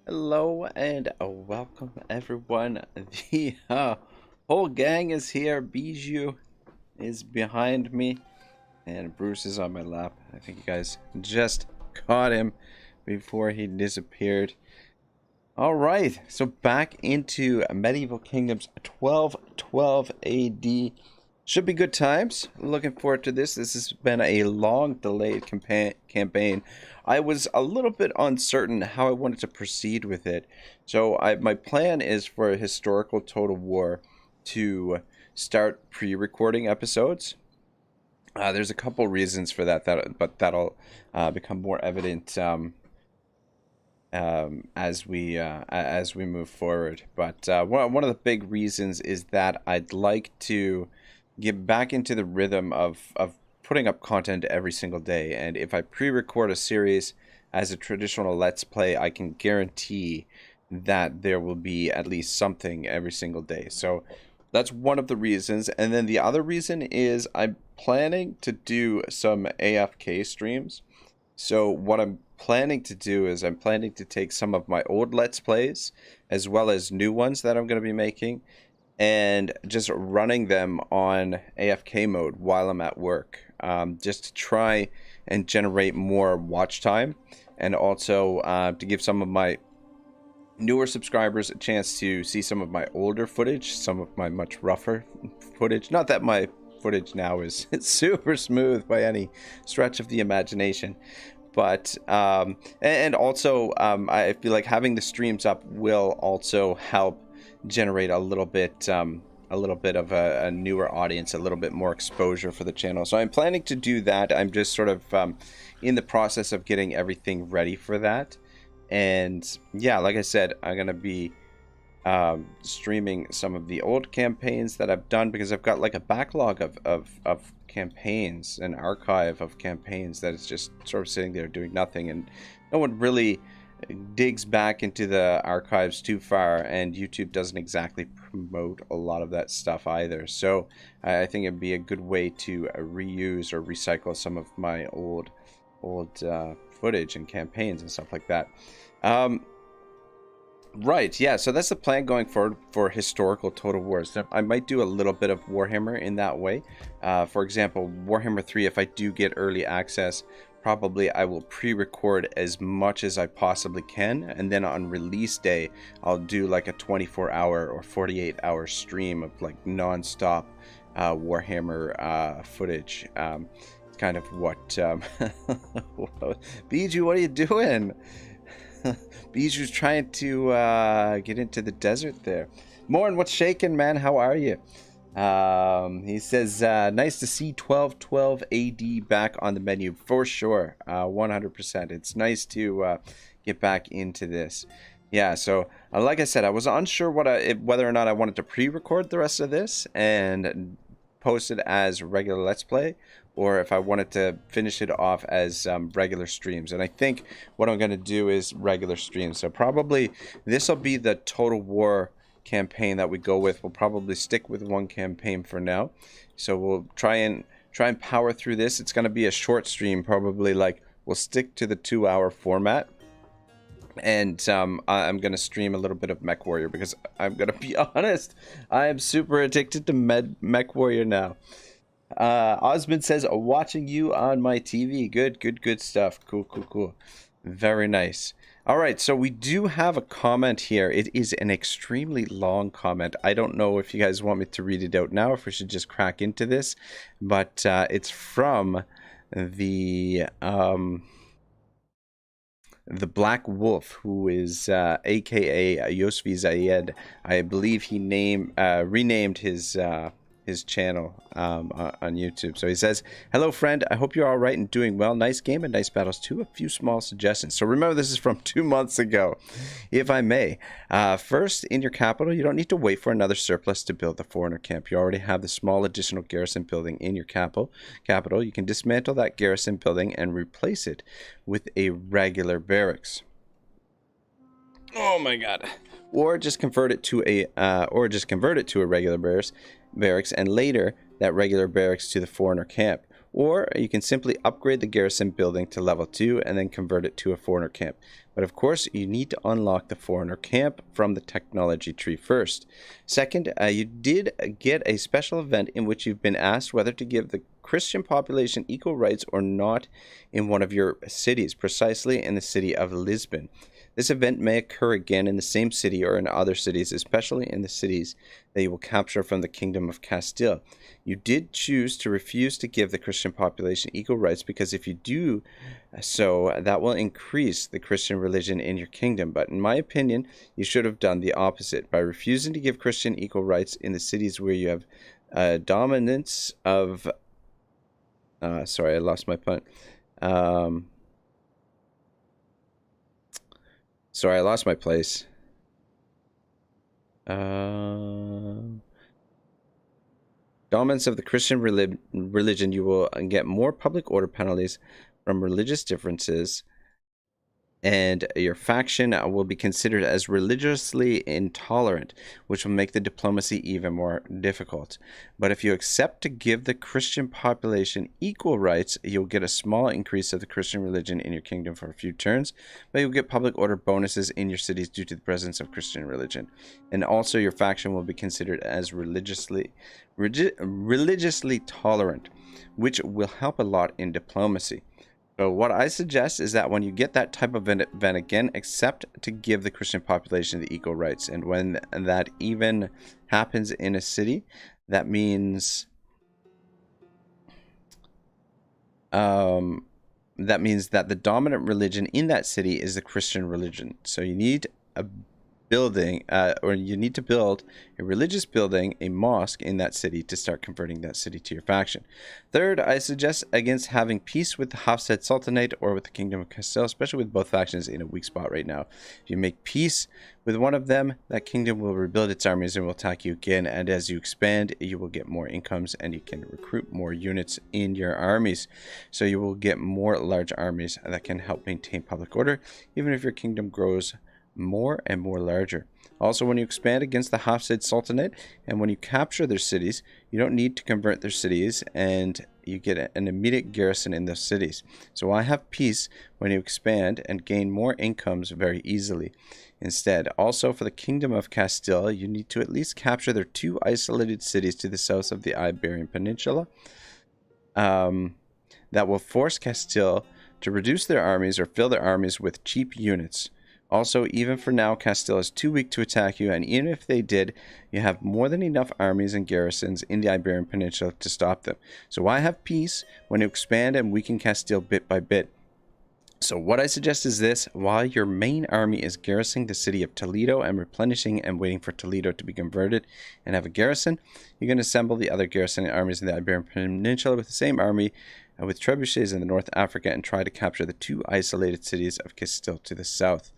Hello and welcome everyone. The whole gang is here. Bijou is behind me and Bruce is on my lap. I think you guys just caught him before he disappeared. Alright, so back into Medieval Kingdoms 1212 AD. Should be good times. Looking forward to this. This has been a long delayed campaign. I was a little bit uncertain how I wanted to proceed with it. So my plan is for a historical Total War to start pre-recording episodes. There's a couple reasons for that, but that'll become more evident as we move forward. But one of the big reasons is that I'd like to get back into the rhythm of putting up content every single day. And if I pre-record a series as a traditional Let's Play, I can guarantee that there will be at least something every single day. So that's one of the reasons. And then the other reason is I'm planning to do some AFK streams. So what I'm planning to do is I'm planning to take some of my old Let's Plays as well as new ones that I'm going to be making and just running them on AFK mode while I'm at work, just to try and generate more watch time, and also to give some of my newer subscribers a chance to see some of my older footage, some of my much rougher footage. Not that my footage now is super smooth by any stretch of the imagination, but and also I feel like having the streams up will also help generate a little bit of a newer audience, a little bit more exposure for the channel. So I'm planning to do that. I'm just sort of in the process of getting everything ready for that. And yeah, like I said, I'm gonna be streaming some of the old campaigns that I've done, because I've got like a backlog of campaigns, an archive of campaigns that is just sort of sitting there doing nothing, and no one really digs back into the archives too far, and YouTube doesn't exactly promote a lot of that stuff either. So I think it'd be a good way to reuse or recycle some of my old footage and campaigns and stuff like that. Right, yeah, so that's the plan going forward for historical Total Wars. I might do a little bit of Warhammer in that way. For example, Warhammer 3, if I do get early access, probably I will pre-record as much as I possibly can, and then on release day, I'll do like a 24-hour or 48-hour stream of like non-stop Warhammer footage. It's kind of what... Bijou, what are you doing? Bijou's trying to get into the desert there. Morn, what's shaking, man? How are you? He says, nice to see 1212 AD back on the menu for sure. 100%. It's nice to get back into this. Yeah, so like I said, I was unsure whether or not I wanted to pre-record the rest of this and post it as regular Let's Play, or if I wanted to finish it off as regular streams. And I think what I'm going to do is regular streams. So probably this will be the Total War campaign that we go with. We'll probably stick with one campaign for now. So we'll try and power through this. It's going to be a short stream, probably like we'll stick to the 2-hour format. And I'm going to stream a little bit of Mech Warrior, because I'm going to be honest, I am super addicted to Mech Warrior now. Osmond says, watching you on my TV. Good stuff. Cool. Very nice. All right, so we do have a comment here. It is an extremely long comment. I don't know if you guys want me to read it out now, if we should just crack into this, but it's from the Black Wolf, who is aka Yosfi Zayed. I believe he renamed his channel on YouTube. So he says, hello friend, I hope you're all right and doing well. Nice game and nice battles too. A few small suggestions. So remember, this is from 2 months ago, if I may. First, in your capital, you don't need to wait for another surplus to build the foreigner camp. You already have the small additional garrison building in your capital. You can dismantle that garrison building and replace it with a regular barracks. Oh my god. Or just convert it to a regular barracks, and later that regular barracks to the foreigner camp. Or you can simply upgrade the garrison building to level 2 and then convert it to a foreigner camp. But of course, you need to unlock the foreigner camp from the technology tree first. Second, you did get a special event in which you've been asked whether to give the Christian population equal rights or not in one of your cities, precisely in the city of Lisbon. This event may occur again in the same city or in other cities, especially in the cities that you will capture from the Kingdom of Castile. You did choose to refuse to give the Christian population equal rights because if you do so, that will increase the Christian religion in your kingdom. But in my opinion, you should have done the opposite. By refusing to give Christian equal rights in the cities where you have dominance of... sorry, I lost my pun. Sorry, I lost my place. Dominance of the Christian religion, you will get more public order penalties from religious differences, and your faction will be considered as religiously intolerant, which will make the diplomacy even more difficult. But if you accept to give the Christian population equal rights, you'll get a small increase of the Christian religion in your kingdom for a few turns, but you'll get public order bonuses in your cities due to the presence of Christian religion. And also your faction will be considered as religiously tolerant, which will help a lot in diplomacy. So what I suggest is that when you get that type of event again, accept to give the Christian population the equal rights. And when that even happens in a city, that means that the dominant religion in that city is the Christian religion. So you need a building, or you need to build a religious building, a mosque in that city to start converting that city to your faction. Third, I suggest against having peace with the Hafsid Sultanate or with the Kingdom of Castile, especially with both factions in a weak spot right now. If you make peace with one of them, that kingdom will rebuild its armies and will attack you again, and as you expand, you will get more incomes and you can recruit more units in your armies. So you will get more large armies that can help maintain public order, even if your kingdom grows more and more larger. Also, when you expand against the Hafsid Sultanate and when you capture their cities, you don't need to convert their cities and you get an immediate garrison in those cities. So I have peace when you expand and gain more incomes very easily. Instead, also for the Kingdom of Castile, you need to at least capture their 2 isolated cities to the south of the Iberian Peninsula. That will force Castile to reduce their armies or fill their armies with cheap units. Also, even for now, Castile is too weak to attack you, and even if they did, you have more than enough armies and garrisons in the Iberian Peninsula to stop them. So why have peace when you expand and weaken Castile bit by bit? So what I suggest is this: while your main army is garrisoning the city of Toledo and replenishing and waiting for Toledo to be converted and have a garrison, you can assemble the other garrisoning armies in the Iberian Peninsula with the same army with trebuchets in the North Africa and try to capture the 2 isolated cities of Castile to the south.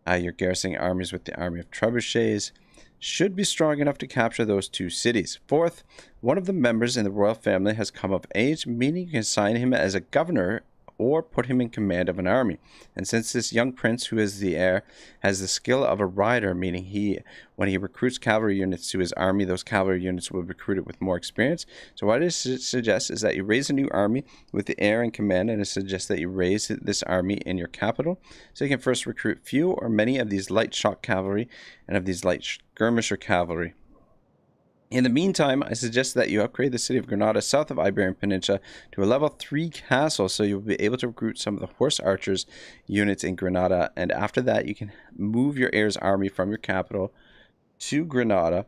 Your garrisoning armies with the army of trebuchets should be strong enough to capture those 2 cities. Fourth, one of the members in the royal family has come of age, meaning you can assign him as a governor or put him in command of an army. And since this young prince, who is the heir, has the skill of a rider, meaning when he recruits cavalry units to his army, those cavalry units will be recruited with more experience. So what I suggest is that you raise a new army with the heir in command, and I suggest that you raise this army in your capital. So you can first recruit few or many of these light shock cavalry and of these light skirmisher cavalry. In the meantime, I suggest that you upgrade the city of Granada south of Iberian Peninsula to a level 3 castle, so you'll be able to recruit some of the horse archers units in Granada, and after that you can move your heir's army from your capital to Granada.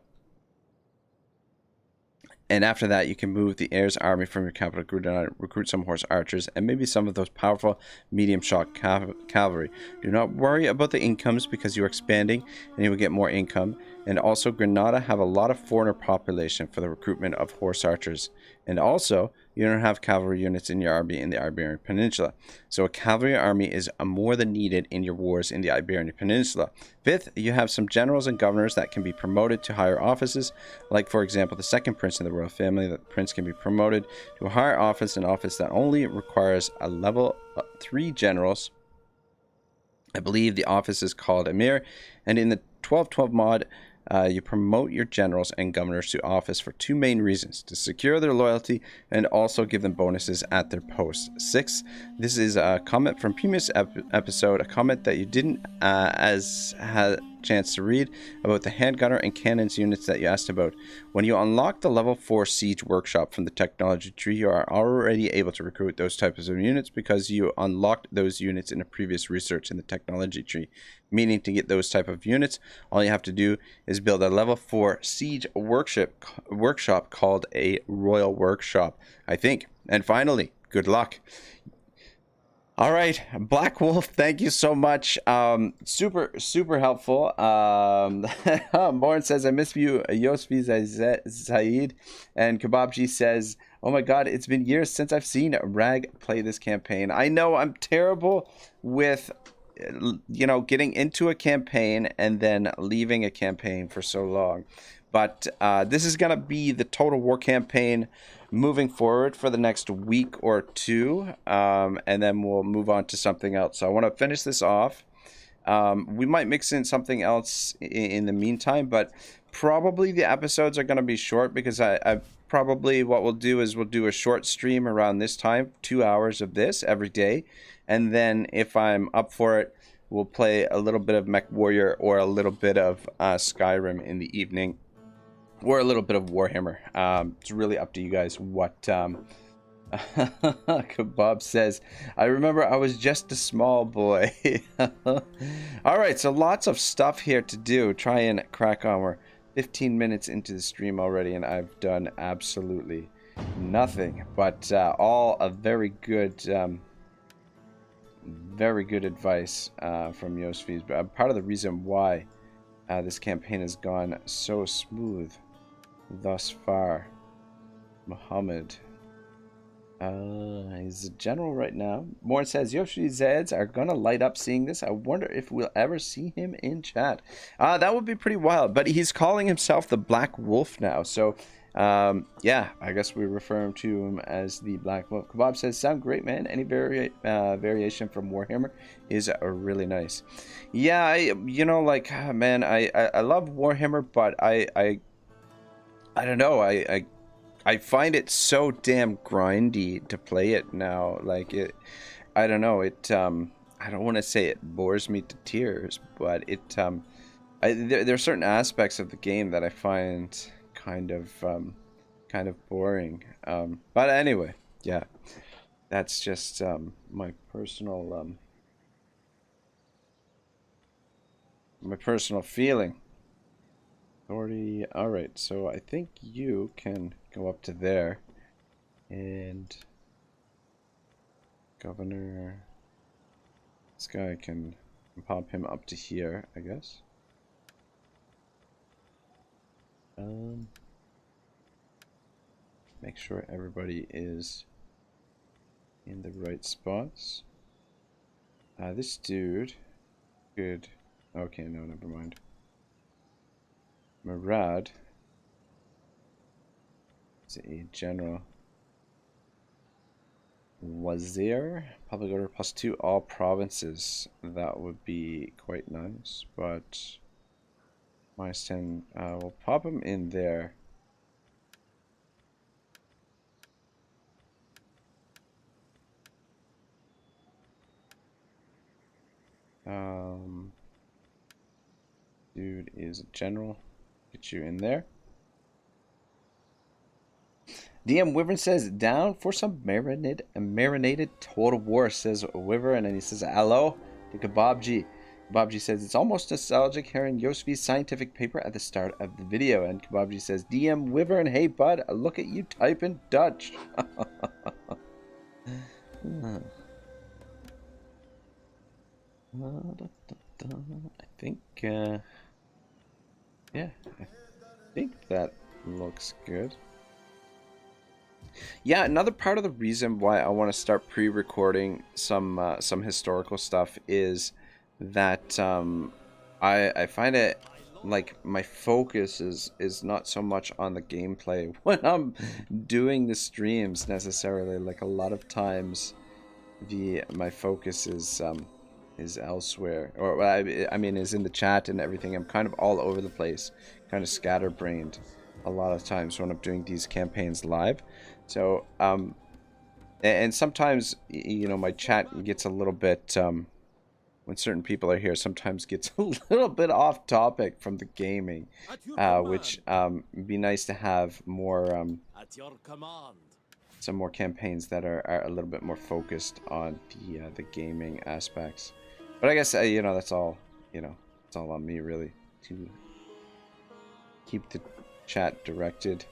And after that, you can move the heir's army from your capital to Granada, recruit some horse archers, and maybe some of those powerful medium shock cavalry. Do not worry about the incomes because you are expanding and you will get more income. And also, Granada have a lot of foreigner population for the recruitment of horse archers. And also, you don't have cavalry units in your army in the Iberian Peninsula. So a cavalry army is more than needed in your wars in the Iberian Peninsula. Fifth, you have some generals and governors that can be promoted to higher offices. Like, for example, the second prince in the royal family. The prince can be promoted to a higher office, an office that only requires a level 3 generals. I believe the office is called Emir. And in the 1212 mod, You promote your generals and governors to office for two main reasons: to secure their loyalty and also give them bonuses at their posts. 6. This is a comment from previous episode, a comment that you didn't as had chance to read about the handgunner and cannons units that you asked about. When you unlock the level 4 siege workshop from the technology tree, you are already able to recruit those types of units because you unlocked those units in a previous research in the technology tree. Meaning, to get those type of units, all you have to do is build a level 4 siege workshop called a royal workshop, I think. And finally, good luck. All right, Black Wolf, thank you so much. Super helpful. Morin says, I miss you, Yosfi Zaid. And Kebabji says, oh my god, it's been years since I've seen Rag play this campaign. I know, I'm terrible with, getting into a campaign and then leaving a campaign for so long. But this is going to be the Total War campaign moving forward for the next week or two, and then we'll move on to something else. So I want to finish this off. We might mix in something else in the meantime, but probably the episodes are going to be short because I probably what we'll do is we'll do a short stream around this time, 2 hours of this every day, and then if I'm up for it, we'll play a little bit of Mech Warrior or a little bit of Skyrim in the evening. Or a little bit of Warhammer. It's really up to you guys what Kebab says. I remember I was just a small boy. Alright, so lots of stuff here to do. Try and crack on. We're 15 minutes into the stream already, and I've done absolutely nothing. But all a very good advice from Yosfi's. Part of the reason why this campaign has gone so smooth thus far. Muhammad. He's a general right now. Moore says, Yoshi Zeds are gonna light up seeing this. I wonder if we'll ever see him in chat. That would be pretty wild. But he's calling himself the Black Wolf now. So, yeah, I guess we refer to him as the Black Wolf. Kebab says, sound great, man. Any variation from Warhammer is really nice. Yeah, man, I love Warhammer, but I don't know. I find it so damn grindy to play it now. Like it, I don't know. It I don't want to say it bores me to tears, but it there are certain aspects of the game that I find kind of boring. But anyway, yeah, that's just my personal feeling. Authority. All right, so I think you can go up to there, and Governor. This guy can pop him up to here, I guess. Make sure everybody is in the right spots. This dude could. Okay, no, never mind. Murad is a general. Wazir, public order +2 all provinces. That would be quite nice, but -10. We'll pop him in there. Dude is a general. Get you in there. DM Wyvern says, down for some marinated Total War, says Wyvern, and then he says, hello to Kebabji. Kebabji says, it's almost nostalgic hearing Yosfi's scientific paper at the start of the video. And Kebabji says, DM Wyvern, hey bud, look at you typing Dutch. I think, yeah, I think that looks good. Yeah, another part of the reason why I want to start pre-recording some historical stuff is that I find it like my focus is not so much on the gameplay when I'm doing the streams necessarily. Like a lot of times my focus is is elsewhere, or well, I mean is in the chat and everything. I'm kind of all over the place, kind of scatterbrained a lot of times when I'm doing these campaigns live. So and sometimes you know my chat gets a little bit when certain people are here, sometimes gets a little bit off topic from the gaming, which be nice to have more some more campaigns that are a little bit more focused on the gaming aspects. But I guess you know that's all, you know, it's all on me really to keep the chat directed.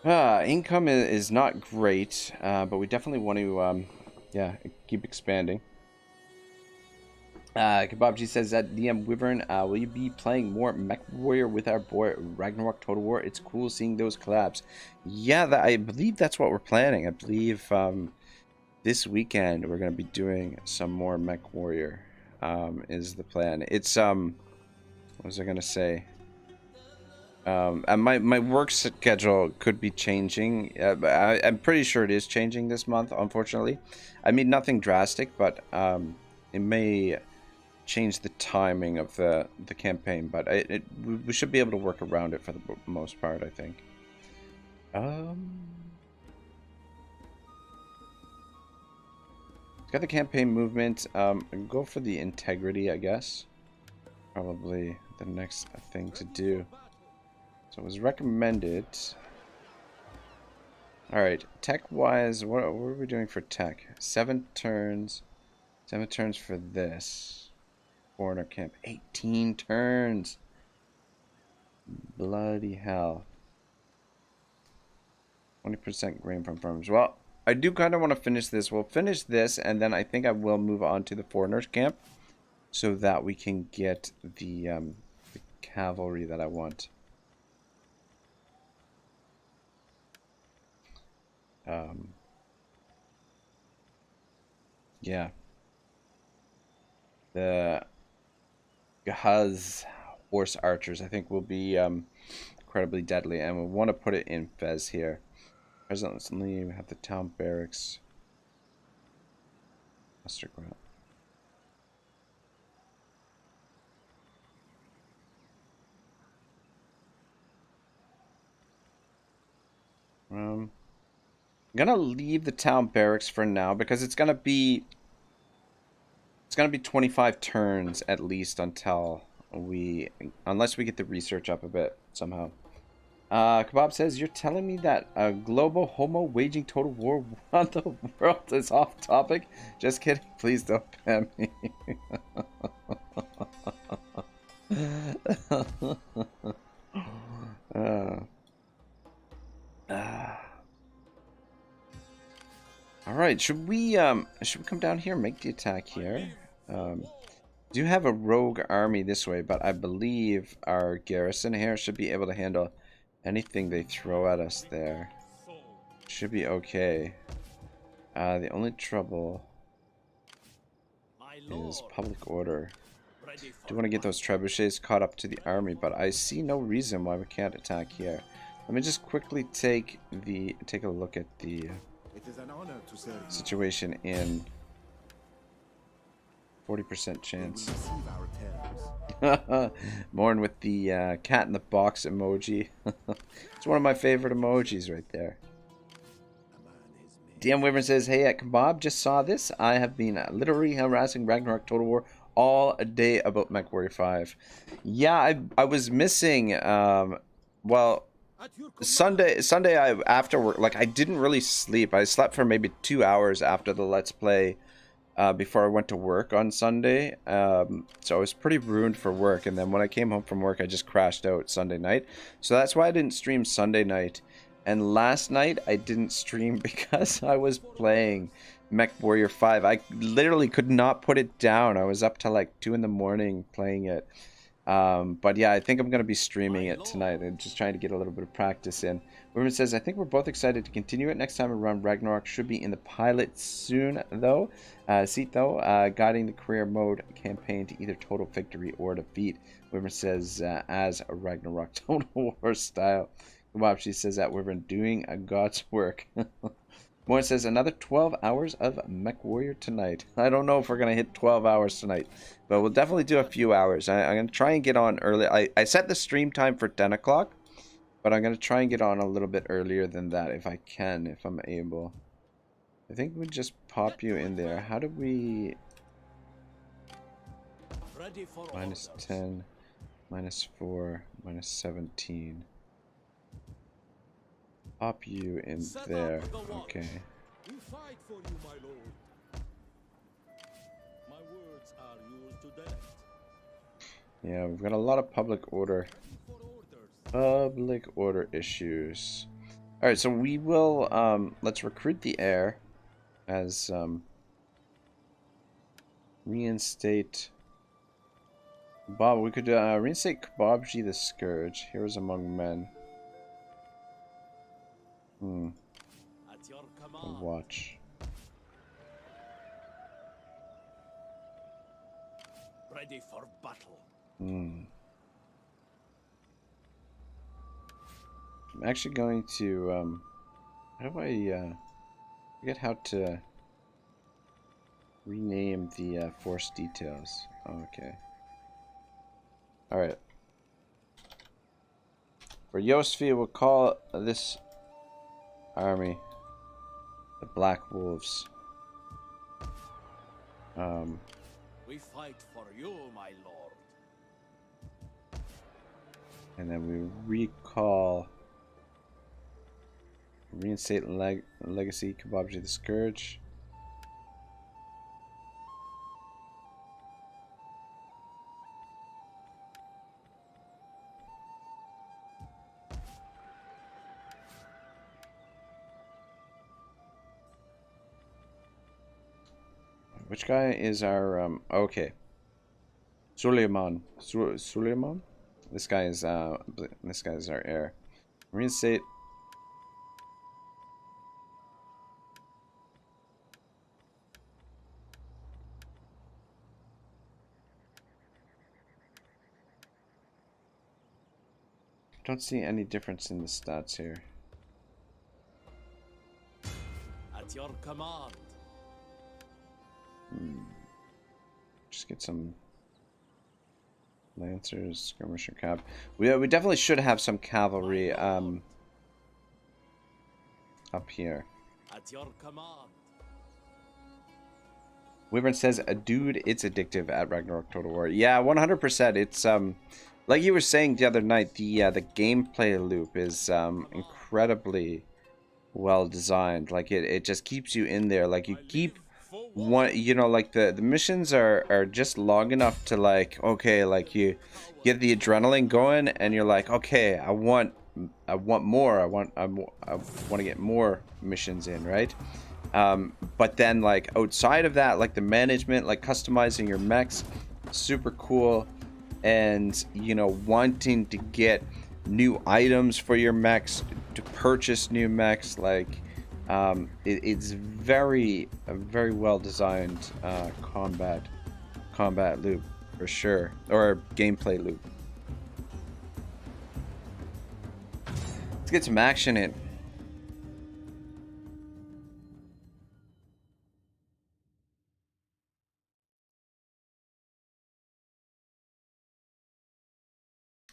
Income is not great, but we definitely want to yeah, keep expanding. Kebabji says that DM Wyvern, will you be playing more Mech Warrior with our boy Ragnarok Total War? It's cool seeing those collabs. Yeah, I believe that's what we're planning. I believe this weekend we're going to be doing some more Mech Warrior, is the plan. It's, what was I going to say? And my work schedule could be changing. I'm pretty sure it is changing this month, unfortunately. I mean, nothing drastic, but it may change the timing of the campaign, but we should be able to work around it for the most part, I think. Got the campaign movement. Go for the integrity, I guess. Probably the next thing to do. So it was recommended. Alright, tech-wise, what are we doing for tech? 7 turns. 7 turns for this. Foreigner camp. 18 turns. Bloody hell. 20% grain from farmers. Well, I do kind of want to finish this. We'll finish this, and then I think I will move on to the foreigners camp, so that we can get the cavalry that I want. Yeah. The Gahaz horse archers, I think, will be incredibly deadly, and we want to put it in Fez here. Presently, we have the town barracks. Muster ground. I'm gonna leave the town barracks for now because it's gonna be 25 turns at least until unless we get the research up a bit somehow. Kebab says, you're telling me that a global homo waging total war on the world is off topic? Just kidding. Please don't ban me. All right, should we come down here and make the attack here? Do have a rogue army this way, but I believe our garrison here should be able to handle anything they throw at us there. Should be okay. The only trouble is public order. Do want to get those trebuchets caught up to the army, but I see no reason why we can't attack here. Let me just quickly take a look at the situation in 40% chance. Morn with the cat in the box emoji. It's one of my favorite emojis right there. DM Wyvern says, hey, at Kebab, just saw this. I have been literally harassing Ragnarok Total War all day about Mech Warrior 5. Yeah, I was missing, well, Sunday after work, like, I didn't really sleep. I slept for maybe 2 hours after the Let's Play before I went to work on Sunday. So I was pretty ruined for work, and then when I came home from work, I just crashed out Sunday night. So that's why I didn't stream Sunday night. And last night, I didn't stream because I was playing Mech Warrior 5. I literally could not put it down. I was up till like 2 in the morning playing it. But yeah, I think I'm going to be streaming it tonight and just trying to get a little bit of practice in. Women says, I think we're both excited to continue it. Next time around, Ragnarok should be in the pilot soon, though. Guiding the career mode campaign to either total victory or defeat. Women says, as a Ragnarok Total War style. She says that we've been doing a God's work. Moore says another 12 hours of Mech Warrior tonight. I don't know if we're gonna hit 12 hours tonight, but we'll definitely do a few hours. I'm gonna try and get on early. I set the stream time for 10 o'clock, but I'm gonna try and get on a little bit earlier than that if I can, if I'm able. I think we just pop you in there. How do we... Minus 10, minus 4, minus 17. Pop you in there. Okay. We fight for you, my lord. My words are yours to direct. Yeah, we've got a lot of public order issues. All right, so we will let's recruit the heir as reinstate Bob. We could reinstate Kababji the Scourge. Heroes among men. At your command. Watch. Ready for battle. I'm actually going to how do I forget how to rename the force details. Oh, okay. All right. For Yosfi, we'll call this army the Black Wolves. We fight for you, my lord. And then we reinstate Legacy Kababji the Scourge. Which guy is our okay. Suleiman. Suleiman? This guy is our heir. Reinstate. Don't see any difference in the stats here. At your command. Just get some lancers, skirmisher cav. We definitely should have some cavalry up here. At your command. Wyvern says, dude, it's addictive at Ragnarok Total War. Yeah, 100%. It's like you were saying the other night, the gameplay loop is incredibly well designed. Like it just keeps you in there. Like you keep like the missions are just long enough to like, okay, like you get the adrenaline going and you're like, okay, I want more. I want to get more missions in, right? But then like outside of that, like the management, like customizing your mechs, super cool. And wanting to get new items for your mechs, to purchase new mechs, like it's a very well designed combat loop for sure, or gameplay loop. Let's get some action in.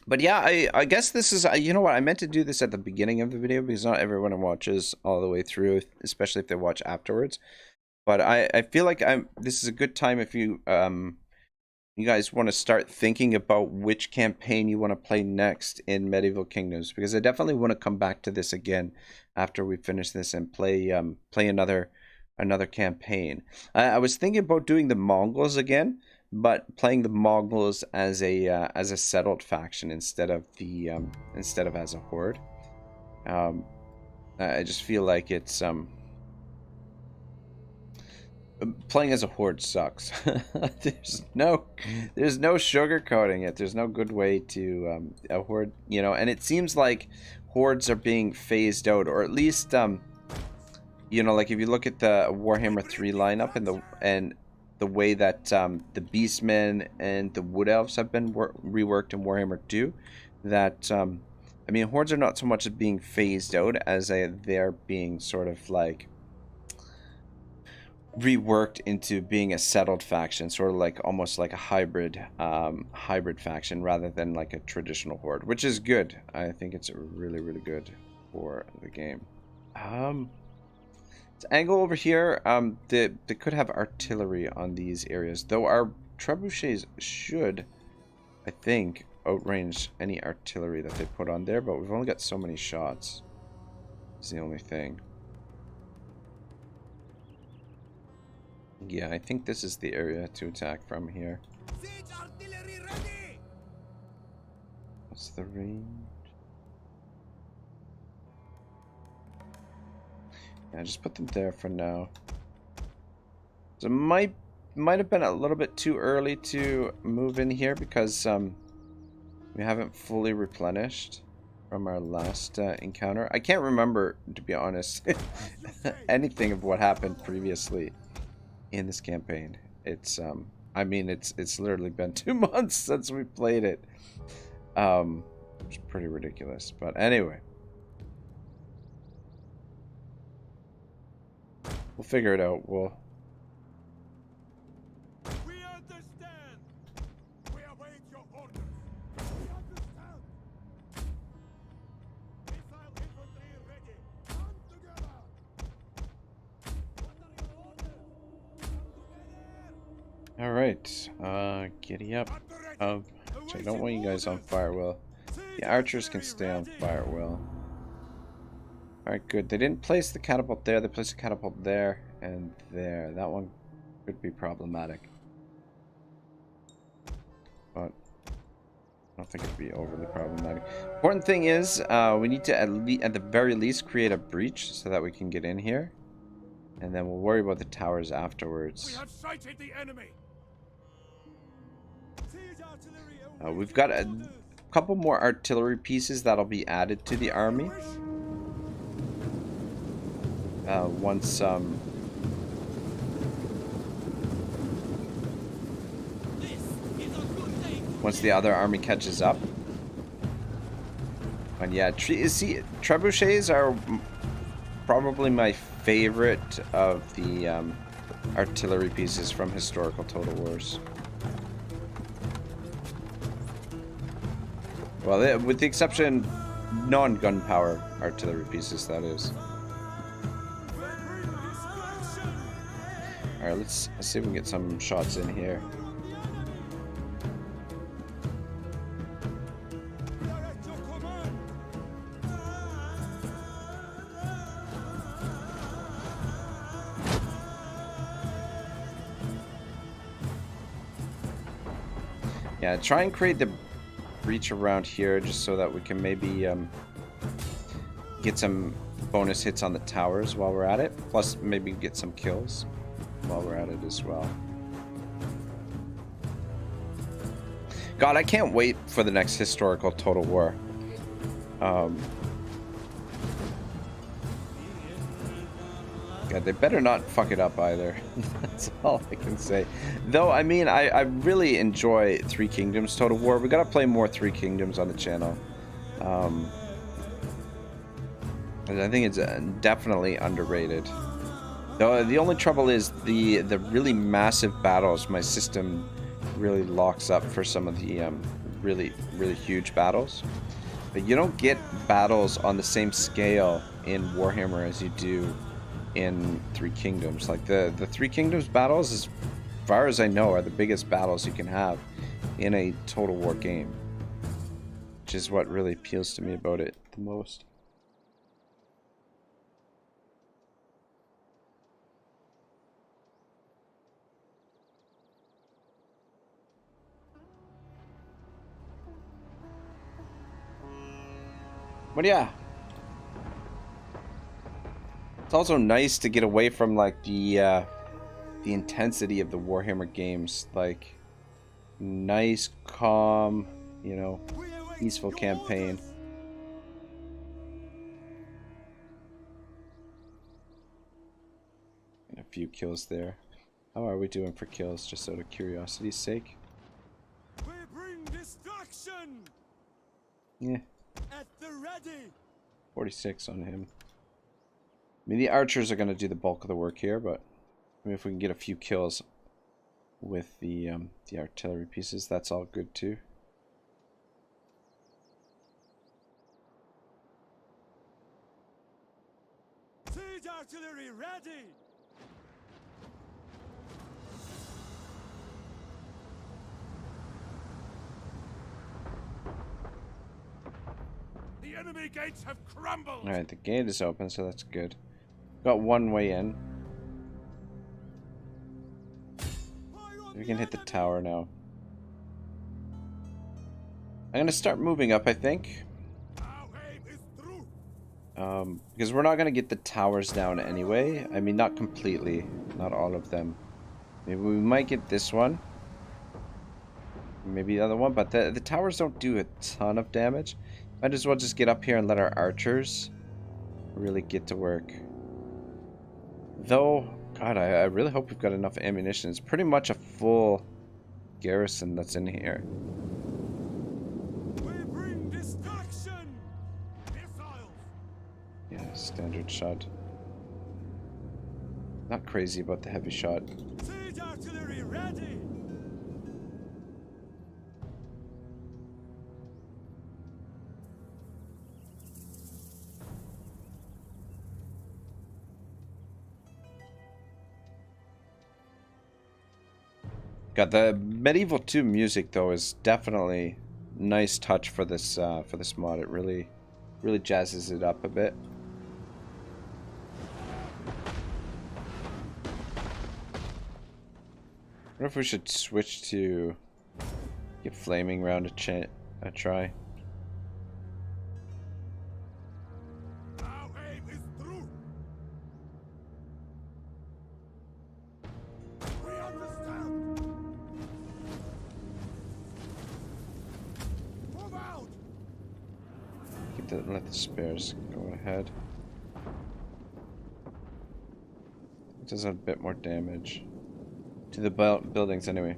But yeah, I guess this is, you know what, I meant to do this at the beginning of the video because not everyone watches all the way through, especially if they watch afterwards. But I feel like this is a good time if you you guys want to start thinking about which campaign you want to play next in Medieval Kingdoms, because I definitely want to come back to this again after we finish this and play another campaign. I was thinking about doing the Mongols again, but playing the Mongols as a settled faction instead of as a horde. I just feel like it's playing as a horde sucks. there's no sugarcoating it. There's no good way to a horde, and it seems like hordes are being phased out, or at least like if you look at the Warhammer 3 lineup and the way that the Beastmen and the Wood Elves have been reworked in Warhammer 2, that I mean, hordes are not so much being phased out as they're being sort of like reworked into being a settled faction, sort of like almost like a hybrid faction rather than like a traditional horde, which is good. I think it's really, really good for the game. This angle over here, they could have artillery on these areas, though our trebuchets should, I think, outrange any artillery that they put on there, but we've only got so many shots. Is the only thing. Yeah, I think this is the area to attack from here. What's the range? Yeah, just put them there for now. So it might have been a little bit too early to move in here because we haven't fully replenished from our last encounter. I can't remember, to be honest, anything of what happened previously in this campaign. It's I mean, it's literally been 2 months since we played it. It's pretty ridiculous, but anyway, we'll figure it out. We understand. We await your orders. We understand. Missile infantry ready. Come together. What are your orders? Come together. All right, giddy up. Actually, I don't want you guys on fire well. The archers can stay on fire well. Alright, good. They didn't place the catapult there. They placed the catapult there and there. That one could be problematic. But I don't think it'd be overly problematic. Important thing is, we need to at the very least create a breach so that we can get in here. And then we'll worry about the towers afterwards. We have sighted the enemy. We've got a couple more artillery pieces that'll be added to the army. Once the other army catches up. And yeah, see, trebuchets are probably my favorite of the artillery pieces from historical Total Wars. Well, with the exception non-gunpowder artillery pieces, that is. Alright, let's see if we can get some shots in here. Yeah, try and create the breach around here just so that we can maybe get some bonus hits on the towers while we're at it. Plus, maybe get some kills while we're at it as well. God, I can't wait for the next historical Total War. God, they better not fuck it up either. That's all I can say. Though, I mean, I really enjoy Three Kingdoms Total War. We gotta play more Three Kingdoms on the channel. I think it's definitely underrated. Though the only trouble is the really massive battles. My system really locks up for some of the really huge battles. But you don't get battles on the same scale in Warhammer as you do in Three Kingdoms. Like the Three Kingdoms battles, as far as I know, are the biggest battles you can have in a Total War game, which is what really appeals to me about it the most. But yeah, it's also nice to get away from like the intensity of the Warhammer games. Like, nice, calm, you know, peaceful campaign. And a few kills there. How are we doing for kills, just out of curiosity's sake? We bring destruction. Yeah. At the ready. 46 on him. I mean, the archers are going to do the bulk of the work here, but Maybe if we can get a few kills with the artillery pieces, that's all good too. Siege artillery ready! The enemy gates have crumbled! Alright, the gate is open, so that's good. Got one way in. We can hit the tower now. I'm gonna start moving up, I think. Because we're not gonna get the towers down anyway. I mean, not completely, not all of them. Maybe we might get this one. Maybe the other one, but the towers don't do a ton of damage. Might as well just get up here and let our archers really get to work. Though, God, I really hope we've got enough ammunition. It's pretty much a full garrison that's in here. We bring destruction! Missiles! Yeah, standard shot. Not crazy about the heavy shot. Siege artillery ready! God, the Medieval 2 music though is definitely nice touch for this mod. It really jazzes it up a bit. I wonder if we should switch to get flaming round a try. Our aim is through! We understand! Move out! Let the spares go ahead. It does a bit more damage to the buildings anyway.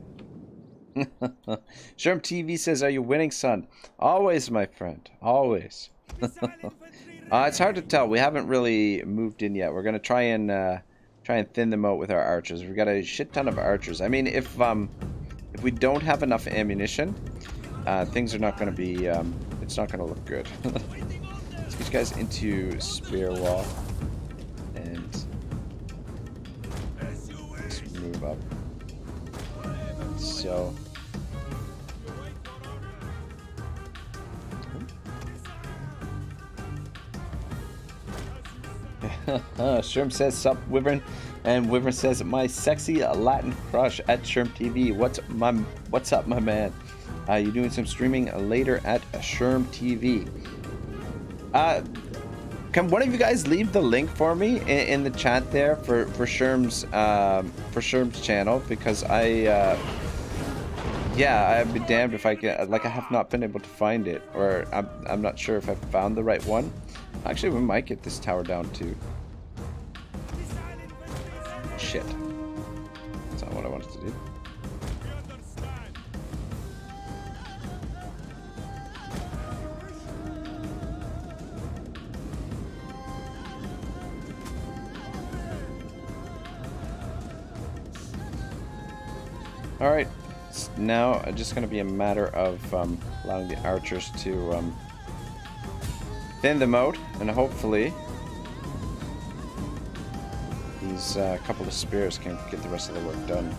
Sherm TV says, "Are you winning, son?" Always, my friend. Always. It's hard to tell. We haven't really moved in yet. We're gonna try and thin them out with our archers. We've got a shit ton of archers. I mean, if we don't have enough ammunition, things are not gonna be. It's not gonna look good. Let's get you guys into spear wall and let's move up. So. Sherm says, "Sup, Wyvern," and Wyvern says, "My sexy Latin crush at Sherm TV. What's up, my man? You doing some streaming later at Sherm TV? Can one of you guys leave the link for me in the chat there for Sherm's channel? Because yeah, I'd be damned if I can. Like, I have not been able to find it, or I'm not sure if I found the right one. Actually, we might get this tower down too. Shit. That's not what I wanted to do. Alright, it's now just going to be a matter of allowing the archers to thin them out, and hopefully these couple of spears can get the rest of the work done.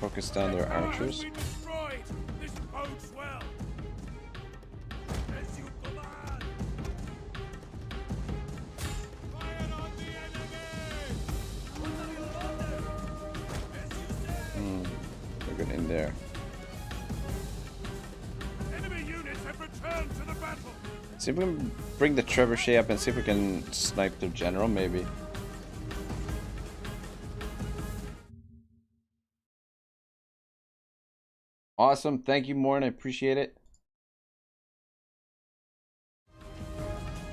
Focus down their archers. This bodes well. As you command. Fire on the enemy. They're good in there. Enemy units have returned to the battle. See if we can bring the trebuchet up and see if we can snipe their general, maybe. Awesome, thank you, Morn. I appreciate it.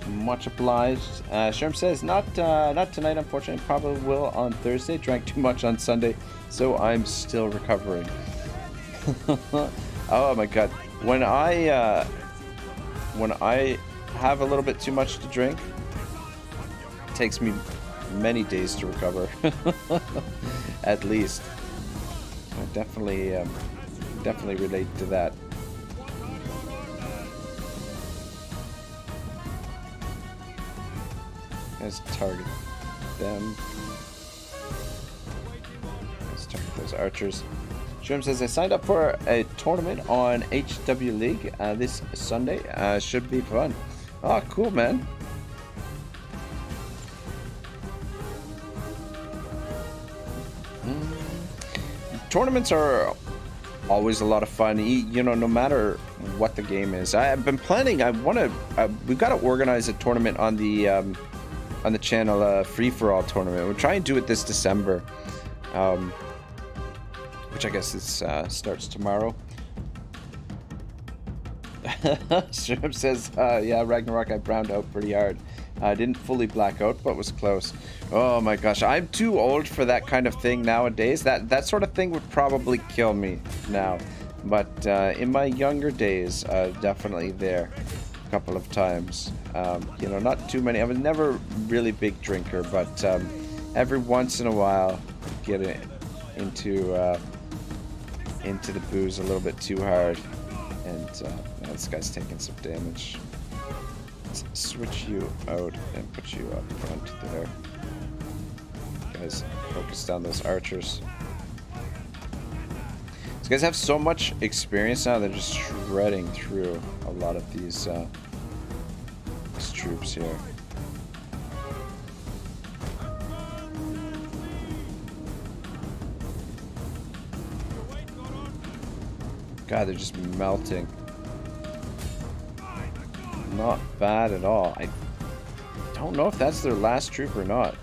Much obliged. Sherm says, not tonight, unfortunately. Probably will on Thursday. Drank too much on Sunday, so I'm still recovering. Oh my god. when I have a little bit too much to drink, it takes me many days to recover. At least. I definitely relate to that. Let's target them. Let's target those archers. Shroom says, I signed up for a tournament on HW League this Sunday. Should be fun. Oh, cool, man. Tournaments are always a lot of fun, you know, no matter what the game is. I've been planning, we've got to organize a tournament on the channel, free-for-all tournament. We'll try and do it this December, which I guess starts tomorrow. Strip says, yeah, Ragnarok, I browned out pretty hard. I didn't fully black out, but was close. Oh my gosh, I'm too old for that kind of thing nowadays. That sort of thing would probably kill me now. But in my younger days, definitely there a couple of times. You know, not too many. I was never really big drinker, but every once in a while, get into the booze a little bit too hard. And this guy's taking some damage. Let's switch you out and put you up front there. Guys, focus down those archers. These guys have so much experience now, they're just shredding through a lot of these troops here. God, they're just melting. Not bad at all. I don't know if that's their last troop or not.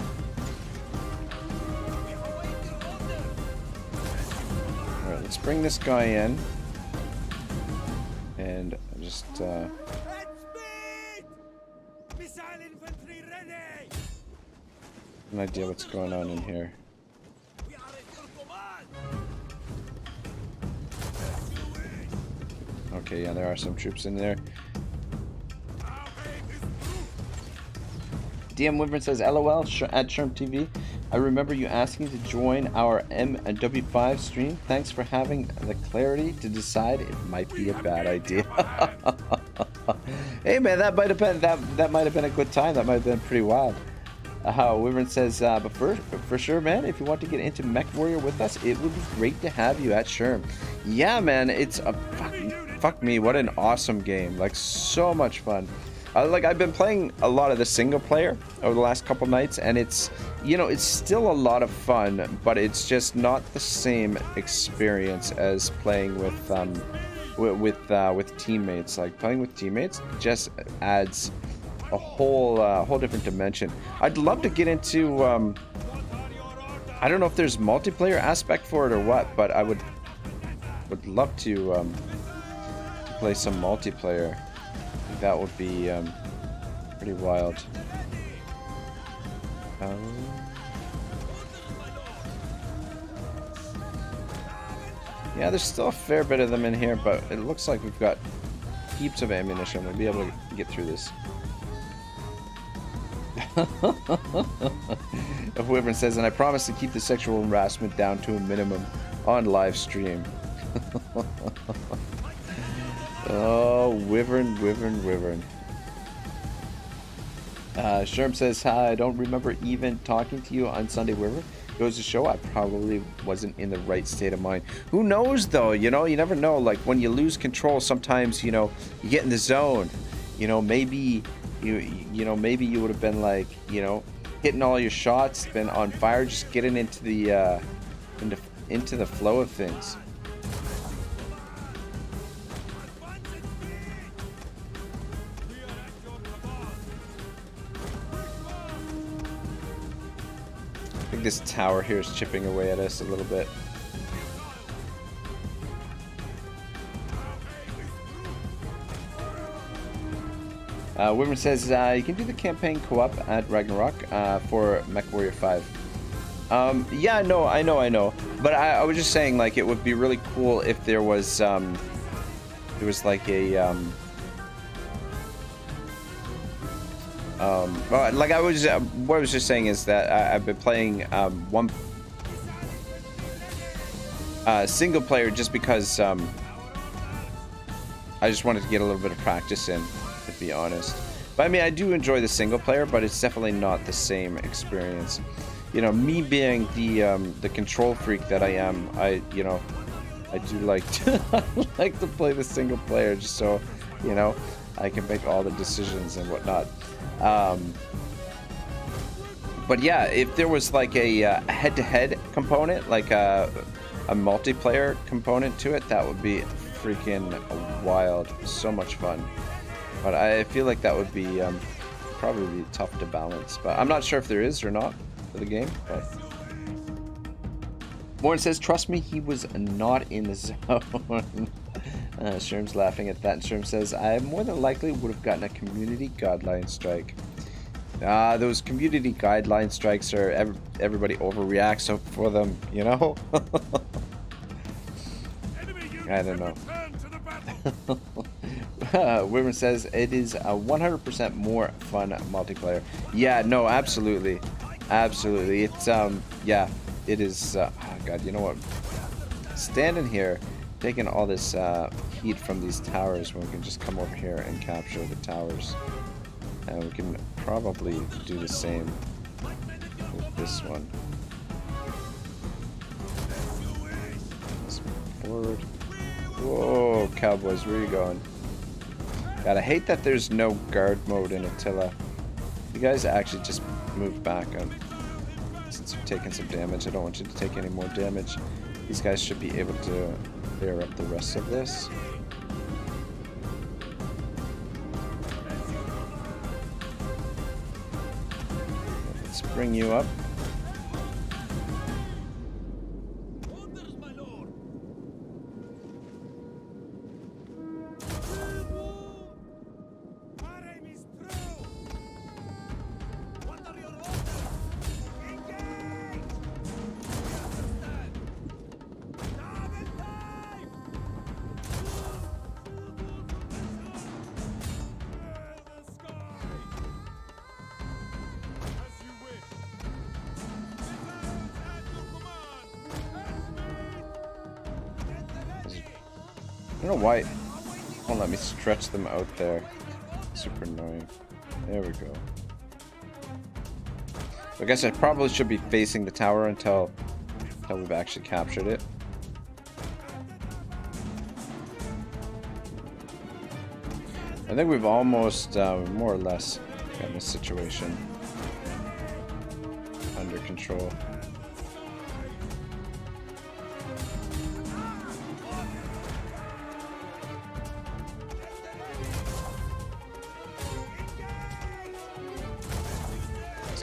Alright, let's bring this guy in. And just an idea what's going on in here. Okay, yeah, there are some troops in there. DM Wyvern says, LOL, at Sherm TV. I remember you asking to join our MW5 stream. Thanks for having the clarity to decide it might be a bad idea. Hey man, that might have been a good time. That might have been pretty wild. Wyvern says, but for sure, man, if you want to get into Mech Warrior with us, it would be great to have you at Sherm. Yeah, man, it's a fuck me, what an awesome game. Like, so much fun. Like, I've been playing a lot of the single player over the last couple nights, and it's, you know, it's still a lot of fun, but it's just not the same experience as playing with teammates. Like, playing with teammates just adds a whole different dimension. I'd love to get into I don't know if there's multiplayer aspect for it or what, but I would love to play some multiplayer. I think that would be pretty wild. Yeah, there's still a fair bit of them in here, but it looks like we've got heaps of ammunition. We'll be able to get through this. Wyvern says, and I promise to keep the sexual harassment down to a minimum on live stream. Oh, Wyvern. Sherm says, hi, I don't remember even talking to you on Sunday, Wyvern. Goes to show I probably wasn't in the right state of mind. Who knows, though? You know, you never know. Like, when you lose control, sometimes, you know, you get in the zone. You know, maybe maybe you would have been like, you know, hitting all your shots, been on fire, just getting into the into the flow of things. I think this tower here is chipping away at us a little bit. Wyvern says, you can do the campaign co-op at Ragnarok for Mech Warrior 5. Yeah, no, I know. But I was just saying, like, it would be really cool if there was there was like a well, like I was what I was just saying is that I've been playing one single player just because I just wanted to get a little bit of practice in, to be honest. But I mean, I do enjoy the single player, but it's definitely not the same experience. You know, me being the control freak that I am, I do like to like to play the single player just so, you know, I can make all the decisions and whatnot. But yeah, if there was like a head-to-head component, like a multiplayer component to it, that would be freaking wild. So much fun. But I feel like that would be probably tough to balance. But I'm not sure if there is or not for the game. But Warren says, trust me, he was not in the zone. Sherm's laughing at that. And Sherm says, I more than likely would have gotten a community guideline strike. Those community guideline strikes are everybody overreacts for them, you know? I don't know. Wyvern says it is a 100% more fun multiplayer. Yeah, no, absolutely. Absolutely. It's, yeah, it is, oh God, you know what? Standing here, taking all this heat from these towers when we can just come over here and capture the towers. And we can probably do the same with this one. Let's move forward. Whoa, cowboys, where are you going? God, I hate that there's no guard mode in Attila. You guys actually just move back on. Since you've taken some damage, I don't want you to take any more damage. These guys should be able to clear up the rest of this. Let's bring you up. I don't know why it won't let me stretch them out there. Super annoying. There we go. I guess I probably should be facing the tower until we've actually captured it. I think we've almost, more or less, gotten this situation under control.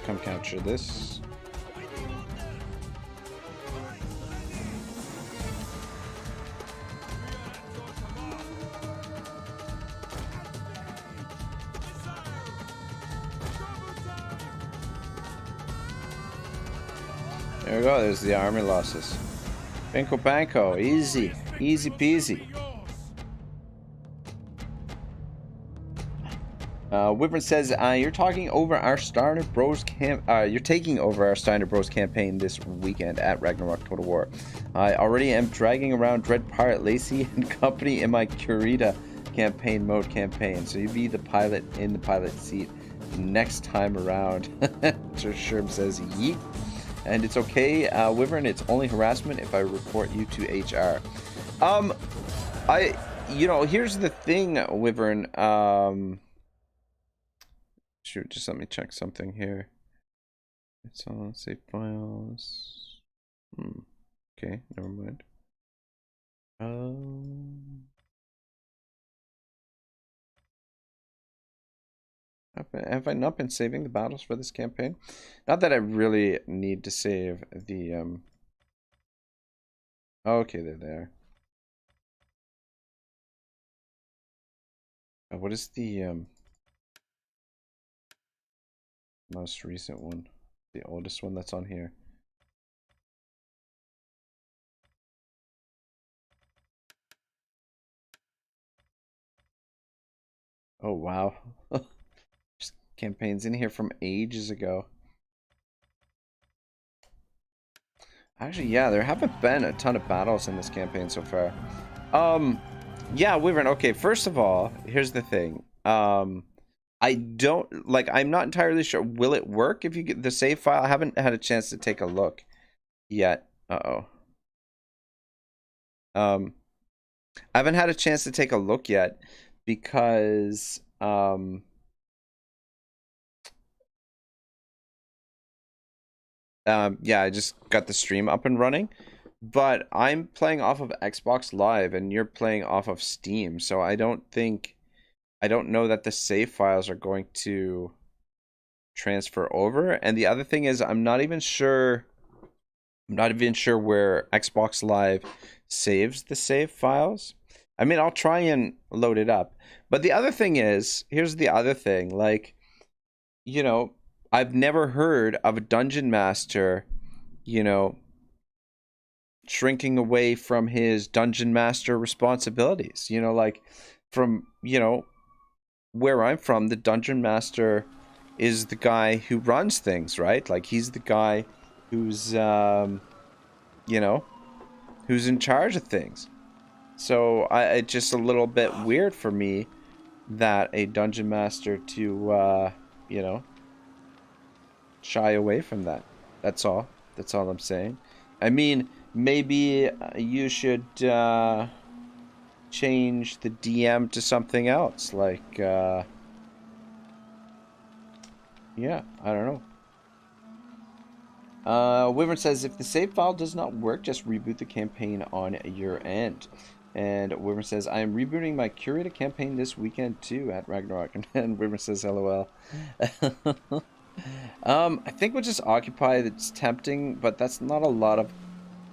Come capture this. There we go, there's the army losses. Banco Banco, easy. Easy peasy. Wyvern says, you're taking over our Steiner Bros campaign this weekend at Ragnarok Total War. I already am dragging around Dread Pirate Lacey and company in my Kurita campaign mode campaign, so you'll be the pilot in the pilot seat next time around. Sherm says, yeet. And it's okay, Wyvern, it's only harassment if I report you to HR. Here's the thing, Wyvern, shoot, just let me check something here. It's on save files. Okay, never mind. Have I not been saving the battles for this campaign? Not that I really need to save the okay, they're there. What is the most recent one? The oldest one that's on here. Oh, wow. Just campaigns in here from ages ago. Actually, yeah, there haven't been a ton of battles in this campaign so far. Yeah, Wyvern, okay, first of all, here's the thing. I don't, like, I'm not entirely sure. Will it work if you get the save file? I haven't had a chance to take a look yet. Uh-oh. I haven't had a chance to take a look yet because, yeah, I just got the stream up and running. But I'm playing off of Xbox Live and you're playing off of Steam, so I don't know that the save files are going to transfer over. And the other thing is I'm not even sure where Xbox Live saves the save files. I mean, I'll try and load it up. But the other thing is, here's the other thing, like, you know, I've never heard of a dungeon master, you know, shrinking away from his dungeon master responsibilities. You know, like from, you know, where I'm from, the dungeon master is the guy who runs things, right? Like he's the guy who's you know, who's in charge of things. So it's just a little bit weird for me that a dungeon master to you know, shy away from that. That's all. That's all I'm saying. I mean, maybe you should change the DM to something else, like yeah, I don't know. Wyvern says, if the save file does not work, just reboot the campaign on your end. And Wyvern says, I am rebooting my curated campaign this weekend too at Ragnarok. And Wyvern says, LOL. I think we'll just occupy. It's tempting, but that's not a lot of.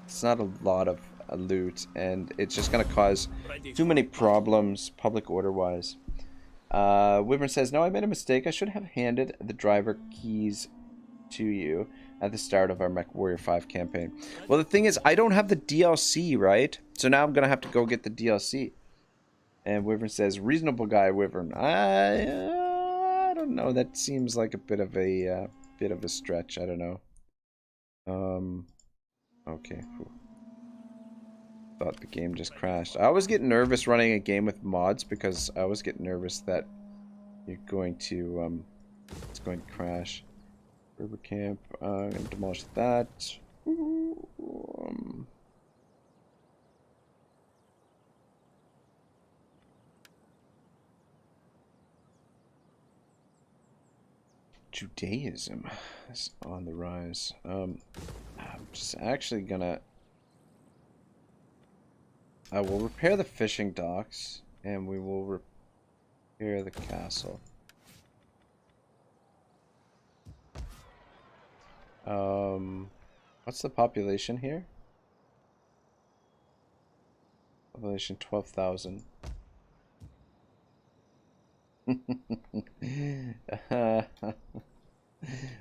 It's not a lot of loot, and it's just gonna cause too many problems public order wise. Wyvern says, no, I made a mistake. I should have handed the driver keys to you at the start of our Mech Warrior 5 campaign. Well, the thing is, I don't have the DLC, right? So now I'm gonna have to go get the DLC. And Wyvern says, reasonable guy, Wyvern. I don't know. That seems like a bit of a stretch. I don't know. Okay. Cool. Thought the game just crashed. I always get nervous running a game with mods because I always get nervous that you're going to it's going to crash. River camp. I'm gonna demolish that. Judaism is on the rise. I'm just actually gonna. I will repair the fishing docks, and we will repair the castle. What's the population here? Population 12,000.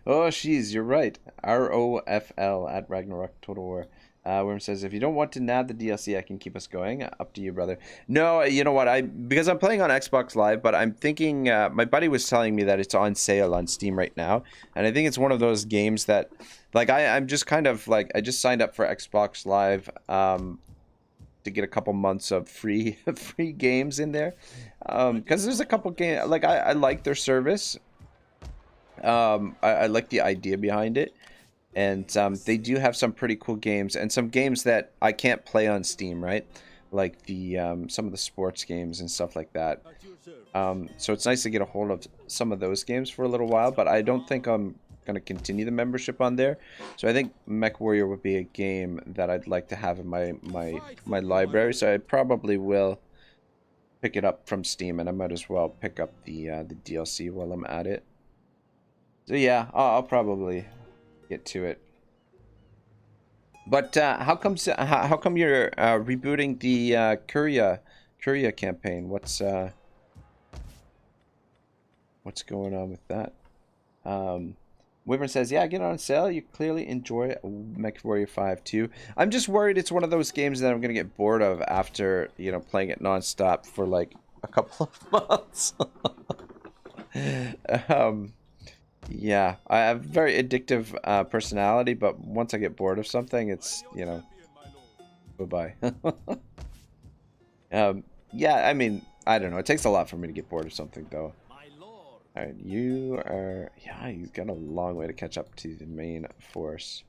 Oh, she's, you're right. ROFL at Ragnarok Total War. Worm says, if you don't want to nab the DLC, I can keep us going. Up to you, brother. No, you know what? Because I'm playing on Xbox Live, but I'm thinking, my buddy was telling me that it's on sale on Steam right now. And I think it's one of those games that, like, I'm just kind of, like, I just signed up for Xbox Live, to get a couple months of free games in there. Because there's a couple games, like, I like their service. I like the idea behind it. And they do have some pretty cool games, and some games that I can't play on Steam, right? Like the some of the sports games and stuff like that. So it's nice to get a hold of some of those games for a little while, but I don't think I'm going to continue the membership on there. So I think Mech Warrior would be a game that I'd like to have in my library. So I probably will pick it up from Steam, and I might as well pick up the DLC while I'm at it. So yeah, I'll probably get to it. But how come you're rebooting the Curia campaign? What's going on with that? Wyvern says, yeah, get it on sale. You clearly enjoy Mech Warrior 5 too. I'm just worried it's one of those games that I'm gonna get bored of after, you know, playing it nonstop for like a couple of months. Yeah, I have a very addictive personality, but once I get bored of something, it's, you know, bye-bye. Yeah, I mean, I don't know. It takes a lot for me to get bored of something, though. Alright, you are... Yeah, you've got a long way to catch up to the main force.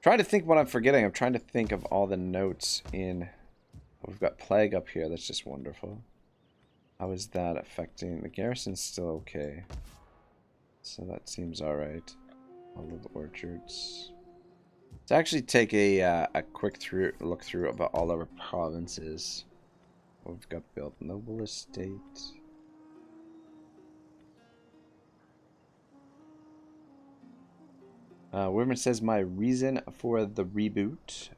Trying to think what I'm forgetting. I'm trying to think of all the notes in... Oh, we've got plague up here. That's just wonderful. How is that affecting... The garrison's still okay. So that seems alright. Olive orchards. Let's actually take a quick look through about all our provinces. We've got built noble estate. Women says my reason for the reboot. ...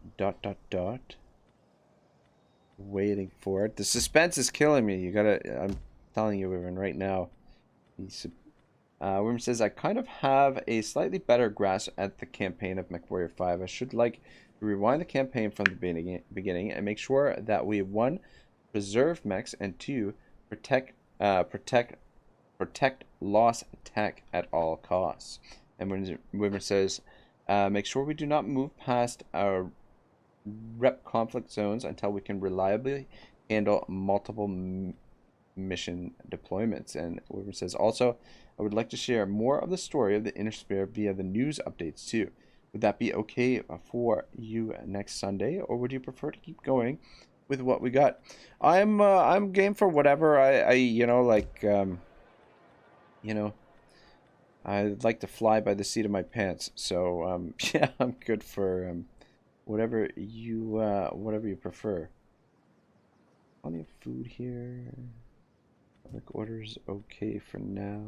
Waiting for it. The suspense is killing me. You gotta. I'm telling you, Women, right now. Women says I kind of have a slightly better grasp at the campaign of MechWarrior 5. I should like to rewind the campaign from the beginning and make sure that we 1 preserve mechs and 2 protect lost tech at all costs. And when Women says, make sure we do not move past our rep conflict zones until we can reliably handle multiple mission deployments. And Women says, also, I would like to share more of the story of the Inner Sphere via the news updates too. Would that be okay for you next Sunday, or would you prefer to keep going with what we got? I'm game for whatever. I you know, like you know, I'd like to fly by the seat of my pants. So yeah, I'm good for whatever you prefer. Plenty of food here. Public orders okay for now.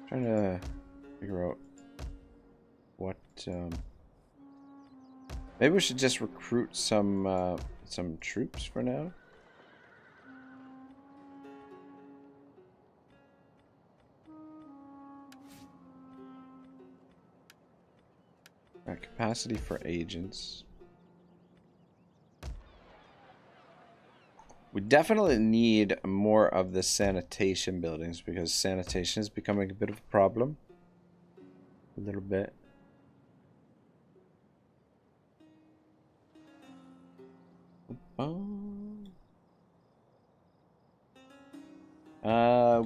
Trying to figure out what maybe we should just recruit some troops for now. Capacity for agents. We definitely need more of the sanitation buildings because sanitation is becoming a bit of a problem. A little bit.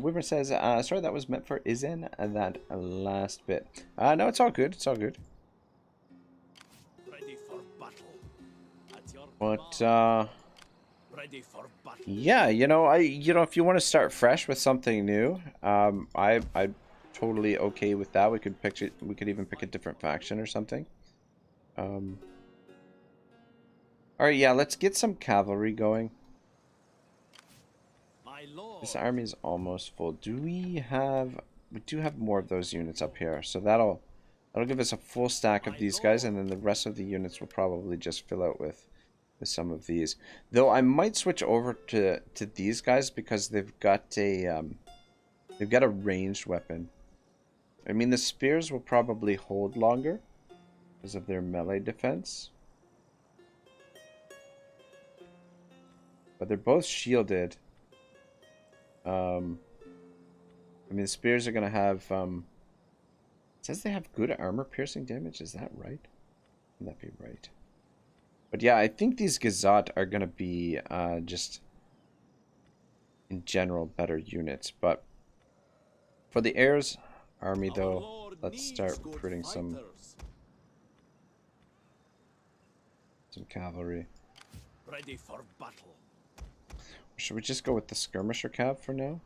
Wyvern says, sorry, that was meant for Izen, that last bit. No, it's all good. It's all good. Ready for battle. At your But, ready for battle. yeah, you know, if you want to start fresh with something new, I'm totally okay with that. We could even pick a different faction or something. All right, yeah, let's get some cavalry going. My lord. This army is almost full. We do have more of those units up here, so that'll give us a full stack of these guys, and then the rest of the units will probably just fill out with some of these. Though I might switch over to these guys because they've got a ranged weapon. I mean, the spears will probably hold longer because of their melee defense. But they're both shielded. I mean, the spears are going to have... it says they have good armor-piercing damage. Is that right? Would that be right? But yeah, I think these Gazat are going to be just, in general, better units. But for the Heirs army, though, let's start recruiting some cavalry. Ready for battle. Should we just go with the skirmisher cav for now?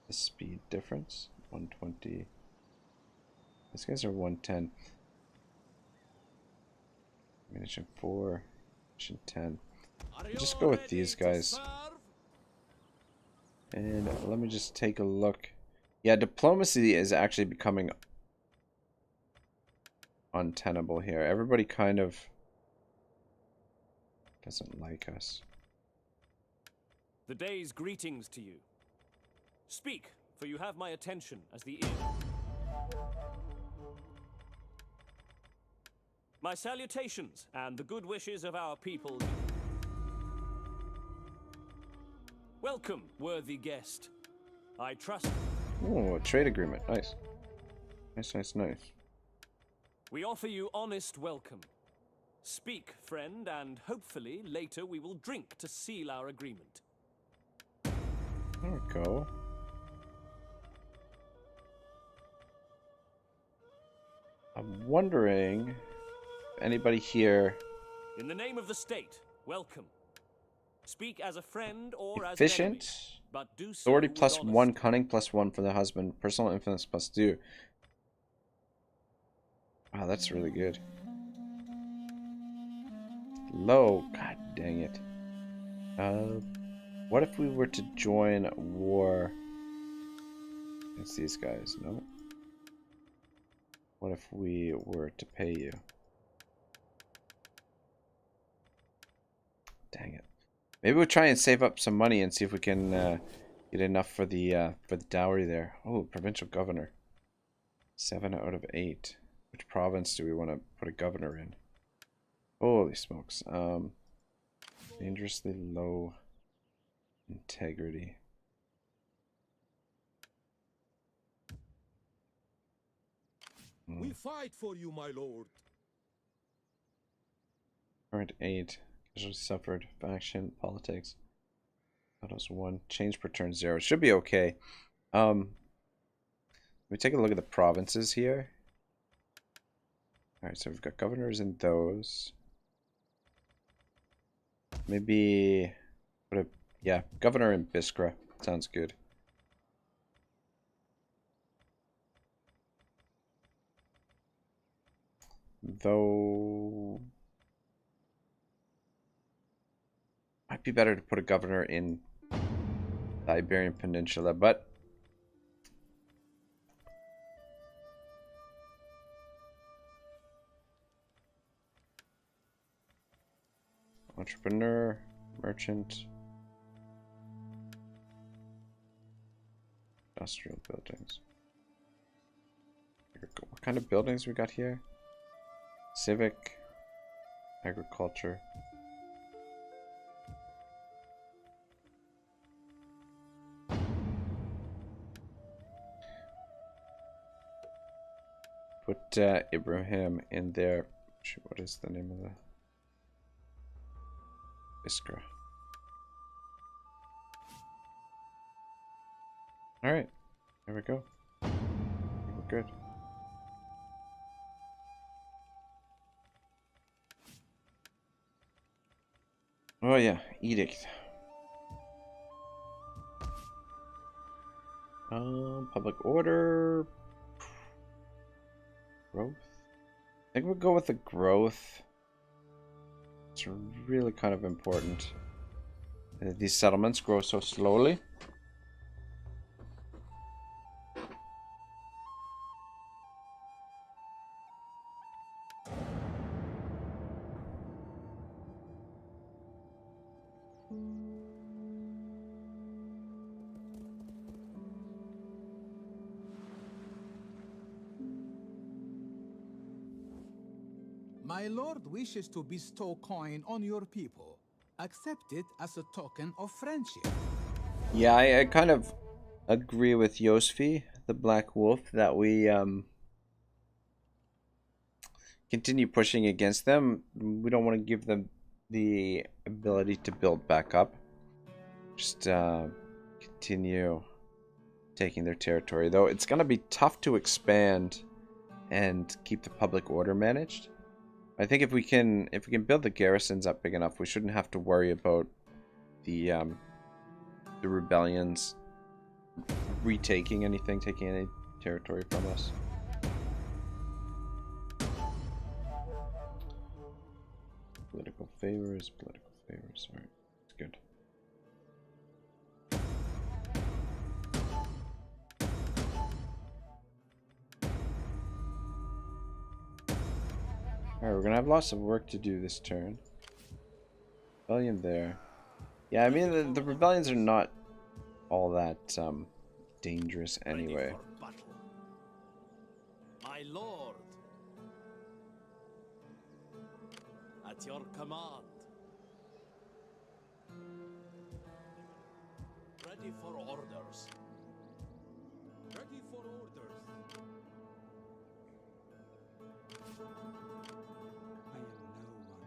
The speed difference, 120. These guys are 110. Munition 4, munition 10. Just go with these guys. And let me just take a look. Yeah, diplomacy is actually becoming untenable here. Everybody kind of doesn't like us. The day's greetings to you. Speak, for you have my attention as the ear. My salutations and the good wishes of our people. Welcome, worthy guest. I trust. Oh, a trade agreement. Nice. Nice. We offer you honest welcome. Speak, friend, and hopefully later we will drink to seal our agreement. There we go. I'm wondering if anybody here In the name of the state, welcome. Speak as a friend or as an efficient. enemy, but do so Authority with plus honesty. 1, cunning plus 1 for the husband, personal influence plus 2. Wow, that's really good. Low, god dang it. What if we were to join war against these guys? No. What if we were to pay you? Dang it. Maybe we'll try and save up some money and see if we can get enough for the dowry there. Oh, Provincial Governor. 7 out of 8. Which province do we want to put a governor in? Holy smokes. Dangerously low integrity. We fight for you, my lord. Current 8. Casualty suffered. Faction. Politics. Battles 1. Change per turn 0. Should be okay. Let me take a look at the provinces here. Alright, so we've got governors in those. Maybe put a, yeah, governor in Biskra. Sounds good. Though might be better to put a governor in the Iberian Peninsula, but entrepreneur, merchant, industrial buildings. What kind of buildings we got here? Civic, agriculture. Put Ibrahim in there. What is the name of the Iskra? Alright, there we go. We're good. Oh yeah, edict. Public order. Growth. I think we'll go with the growth. It's really kind of important. These settlements grow so slowly. My lord wishes to bestow coin on your people. Accept it as a token of friendship. Yeah, I kind of agree with Yosfi, the Black Wolf, that we continue pushing against them. We don't want to give them the ability to build back up. Just continue taking their territory. Though it's going to be tough to expand and keep the public order managed. I think if we can build the garrisons up big enough, we shouldn't have to worry about the rebellions retaking anything, taking any territory from us. Political favors. Alright, it's good. Alright, we're gonna have lots of work to do this turn. Rebellion there. Yeah, I mean, the rebellions are not all that dangerous anyway. Ready for battle. My lord. At your command. Ready for orders. Ready for orders. I am no one.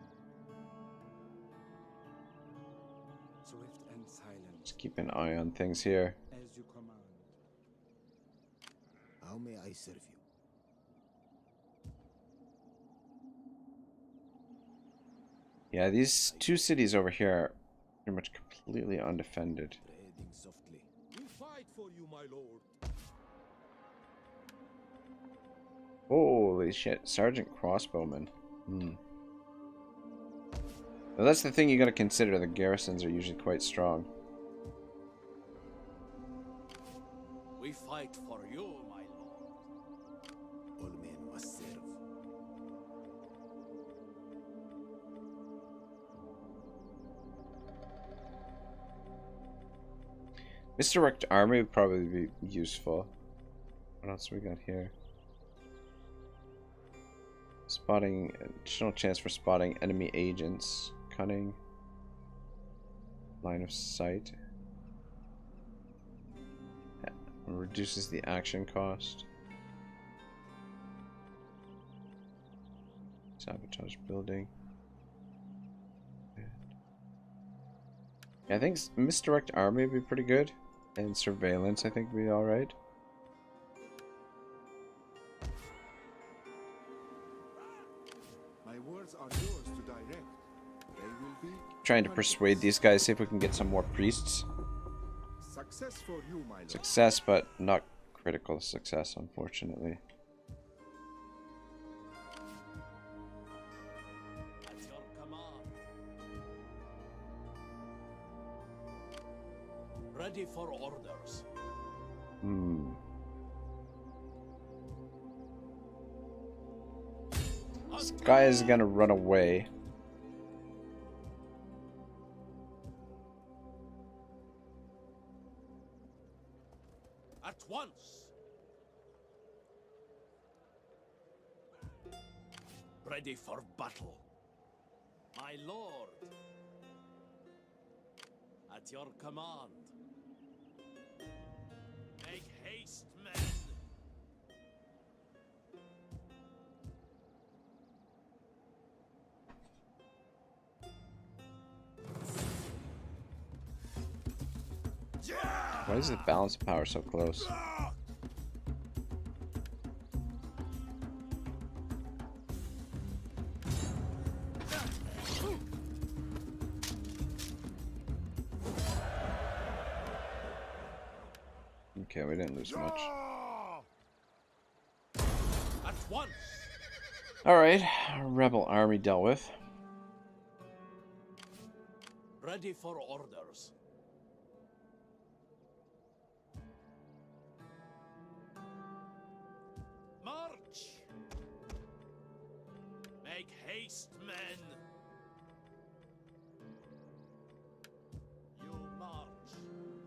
Swift and silent, Just keep an eye on things here. as you command. How may I serve you? Yeah, these two cities over here are pretty much completely undefended. Treading softly. We fight for you, my lord. Holy shit, Sergeant Crossbowman. Now that's the thing you gotta consider, the garrisons are usually quite strong. We fight for you, my lord. All men must serve. Misdirect army would probably be useful. What else we got here? Spotting, additional chance for spotting enemy agents. Cunning. Line of sight. Yeah, reduces the action cost. Sabotage building. Yeah, I think misdirect army would be pretty good. And surveillance, I think, would be alright. My words are yours to direct. They will be Trying to persuade these guys, see if we can get some more priests. success for you, my lord. Success, but not critical success, unfortunately. At your command. Ready for orders. This guy is gonna run away. At once. Ready for battle. My lord. At your command. Make haste, men. Why is the balance of power so close? Okay, we didn't lose much. At once. Alright, rebel army dealt with. Ready for orders. March! Make haste, men! You march.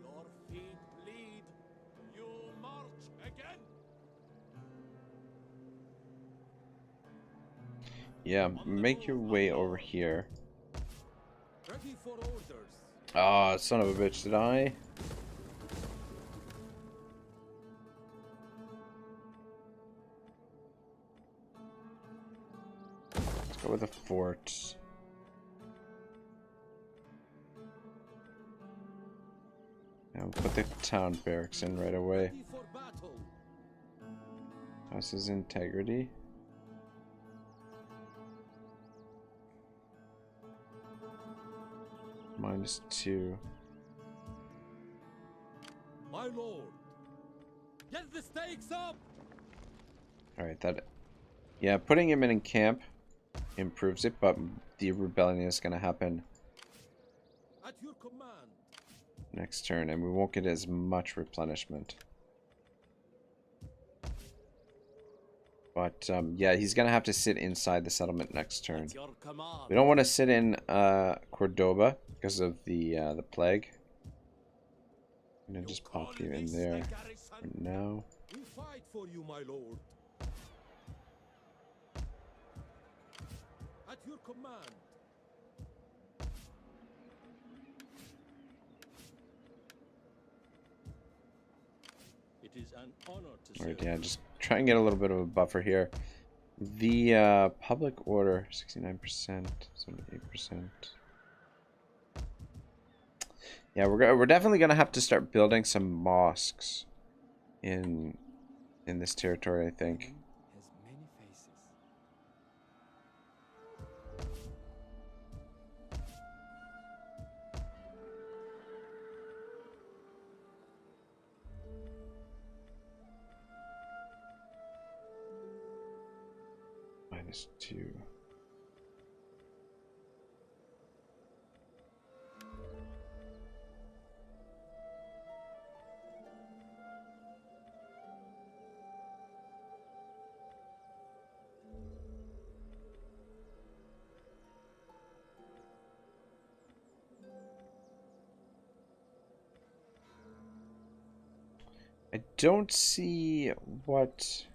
Your feet bleed. You march again. Yeah, make your way over here. Ready for orders. Ah, son of a bitch, did I? Let's go with a fort. Now put the town barracks in right away. Ready for battle. House's integrity. -2. My lord. Get the stakes up. Alright, that... Yeah, putting him in camp improves it, but the rebellion is going to happen At your command. next turn, and we won't get as much replenishment. But, yeah, he's going to have to sit inside the settlement next turn. At your command. We don't want to sit in Cordoba because of the plague. I'm going to just pop you in there for now. We fight for you, my lord. At your command. is an honor to Alright, serve. yeah, just try and get a little bit of a buffer here. The public order, 69%, 78%. Yeah, we're definitely gonna have to start building some mosques in this territory, I think. Has many faces. -2. I don't see what...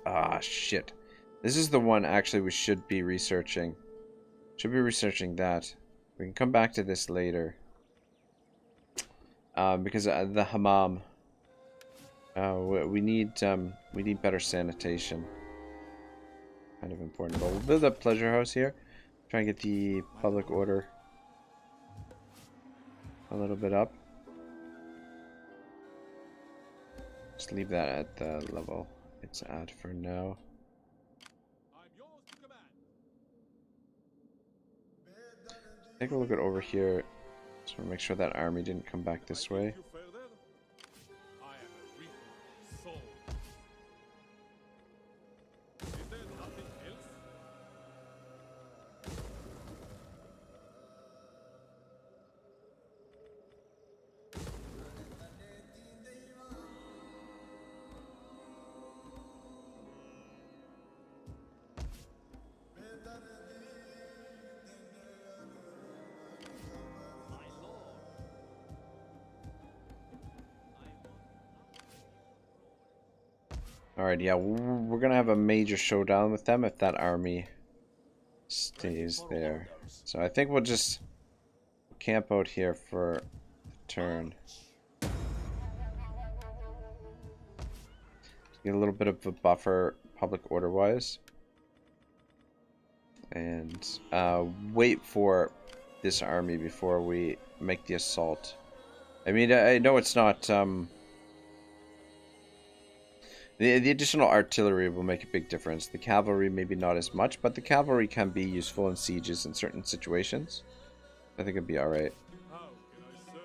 Ah, shit. This is the one actually we should be researching. Should be researching that. We can come back to this later. Because the hammam. We need better sanitation. Kind of important. But we'll build a pleasure house here. Try and get the public order a little bit up. Just leave that at the level it's at for now. I'm yours to command. Take a look at over here. Just want to make sure that army didn't come back this way. You further? I am a reaper of souls. Is there nothing else? Alright, yeah, we're gonna have a major showdown with them if that army stays there. So I think we'll just camp out here for the turn. Get a little bit of a buffer public order wise. And wait for this army before we make the assault. I mean, I know it's not... The additional artillery will make a big difference. The cavalry maybe not as much, but the cavalry can be useful in sieges in certain situations. I think it'd be alright. How can I serve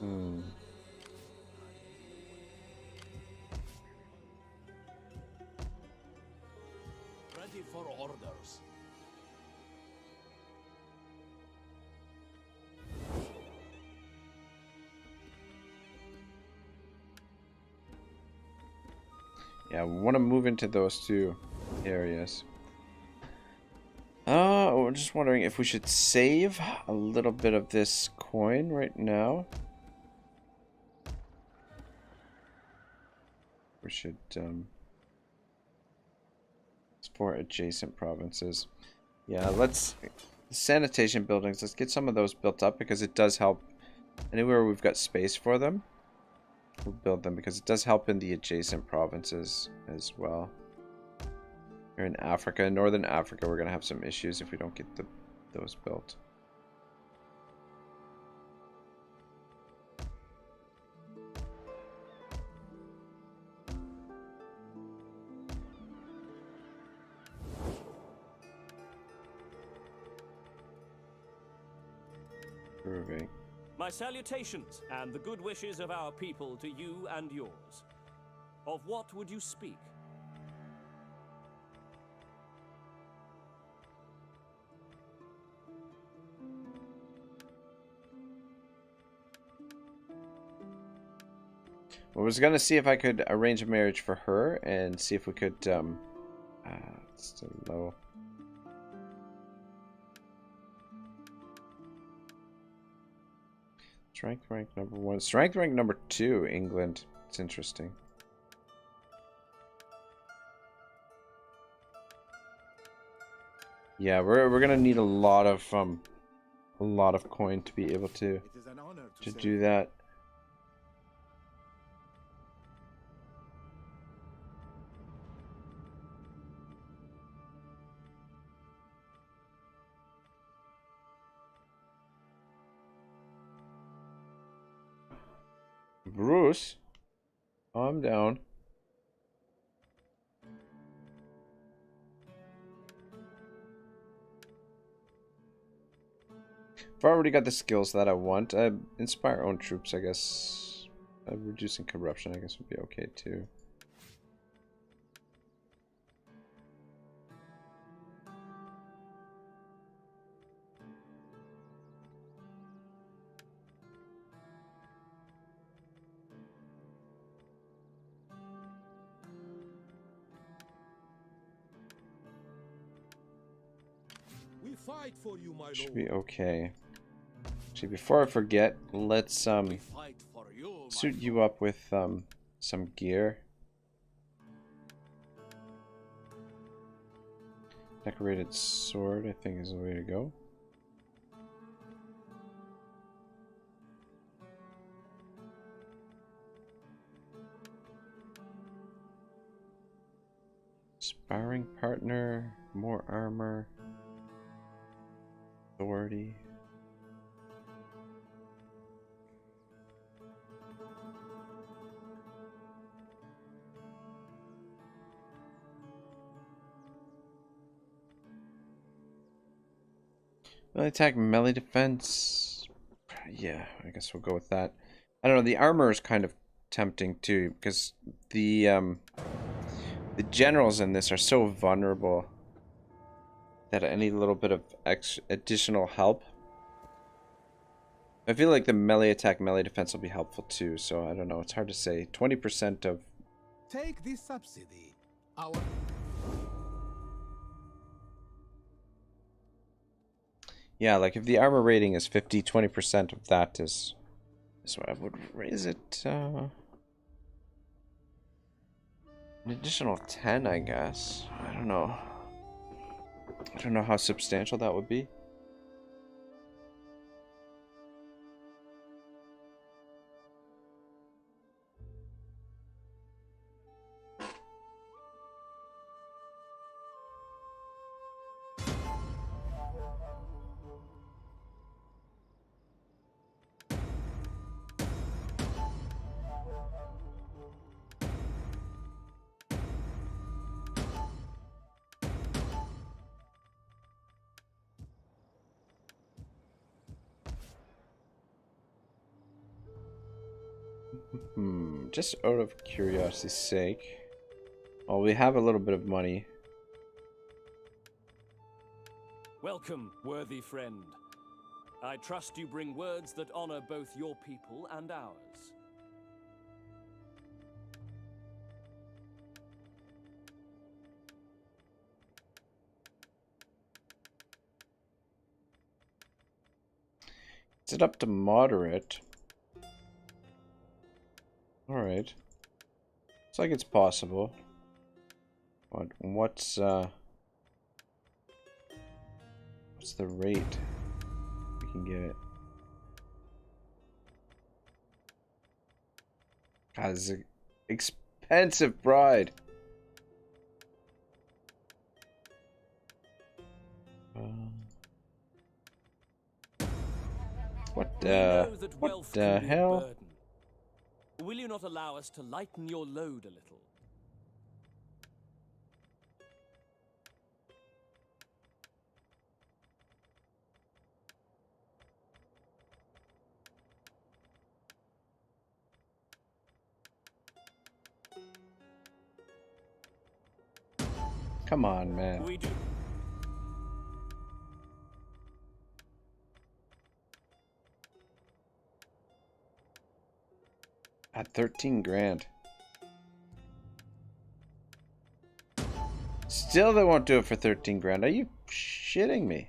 you? Ready for orders. Yeah, we want to move into those two areas. We're just wondering if we should save a little bit of this coin right now. We should, for adjacent provinces. Yeah, let's... Sanitation buildings, let's get some of those built up because it does help. Anywhere we've got space for them, we'll build them because it does help in the adjacent provinces as well. Here in Africa, in Northern Africa, we're going to have some issues if we don't get those built. Proving. My salutations and the good wishes of our people to you and yours. Of what would you speak? Well, I was gonna see if I could arrange a marriage for her and see if we could, it's still low. Strength rank number 1. Strength rank number 2, England. It's interesting. Yeah, we're gonna need a lot of coin to be able to It is an honor to serve. do that. Bruce, calm down. I've already got the skills that I want. Inspire own troops, I guess. Reducing corruption, I guess, would be okay too. We fight for you, my Should lord. be okay. Actually, before I forget, let's We fight for you, my suit lord. you up with some gear. Decorated sword, I think, is the way to go. Sparring partner, more armor, authority. Melee attack, melee defense. Yeah, I guess we'll go with that. I don't know, the armor is kind of tempting too, because the generals in this are so vulnerable that any little bit of additional help. I feel like the melee attack, melee defense will be helpful too, so I don't know, it's hard to say. 20% of... Take this subsidy. Our Yeah, like if the armor rating is 50, 20% of that is what I would raise it. An additional 10, I guess. I don't know. I don't know how substantial that would be. Just out of curiosity's sake. Well, we have a little bit of money. Welcome, worthy friend. I trust you bring words that honor both your people and ours. Is it up to moderate? Alright. Looks like it's possible. What's the rate? We can get it. God, this is an expensive bride. What the hell? Will you not allow us to lighten your load a little? Come on, man. We do. At 13 grand. Still they won't do it for 13 grand. Are you shitting me?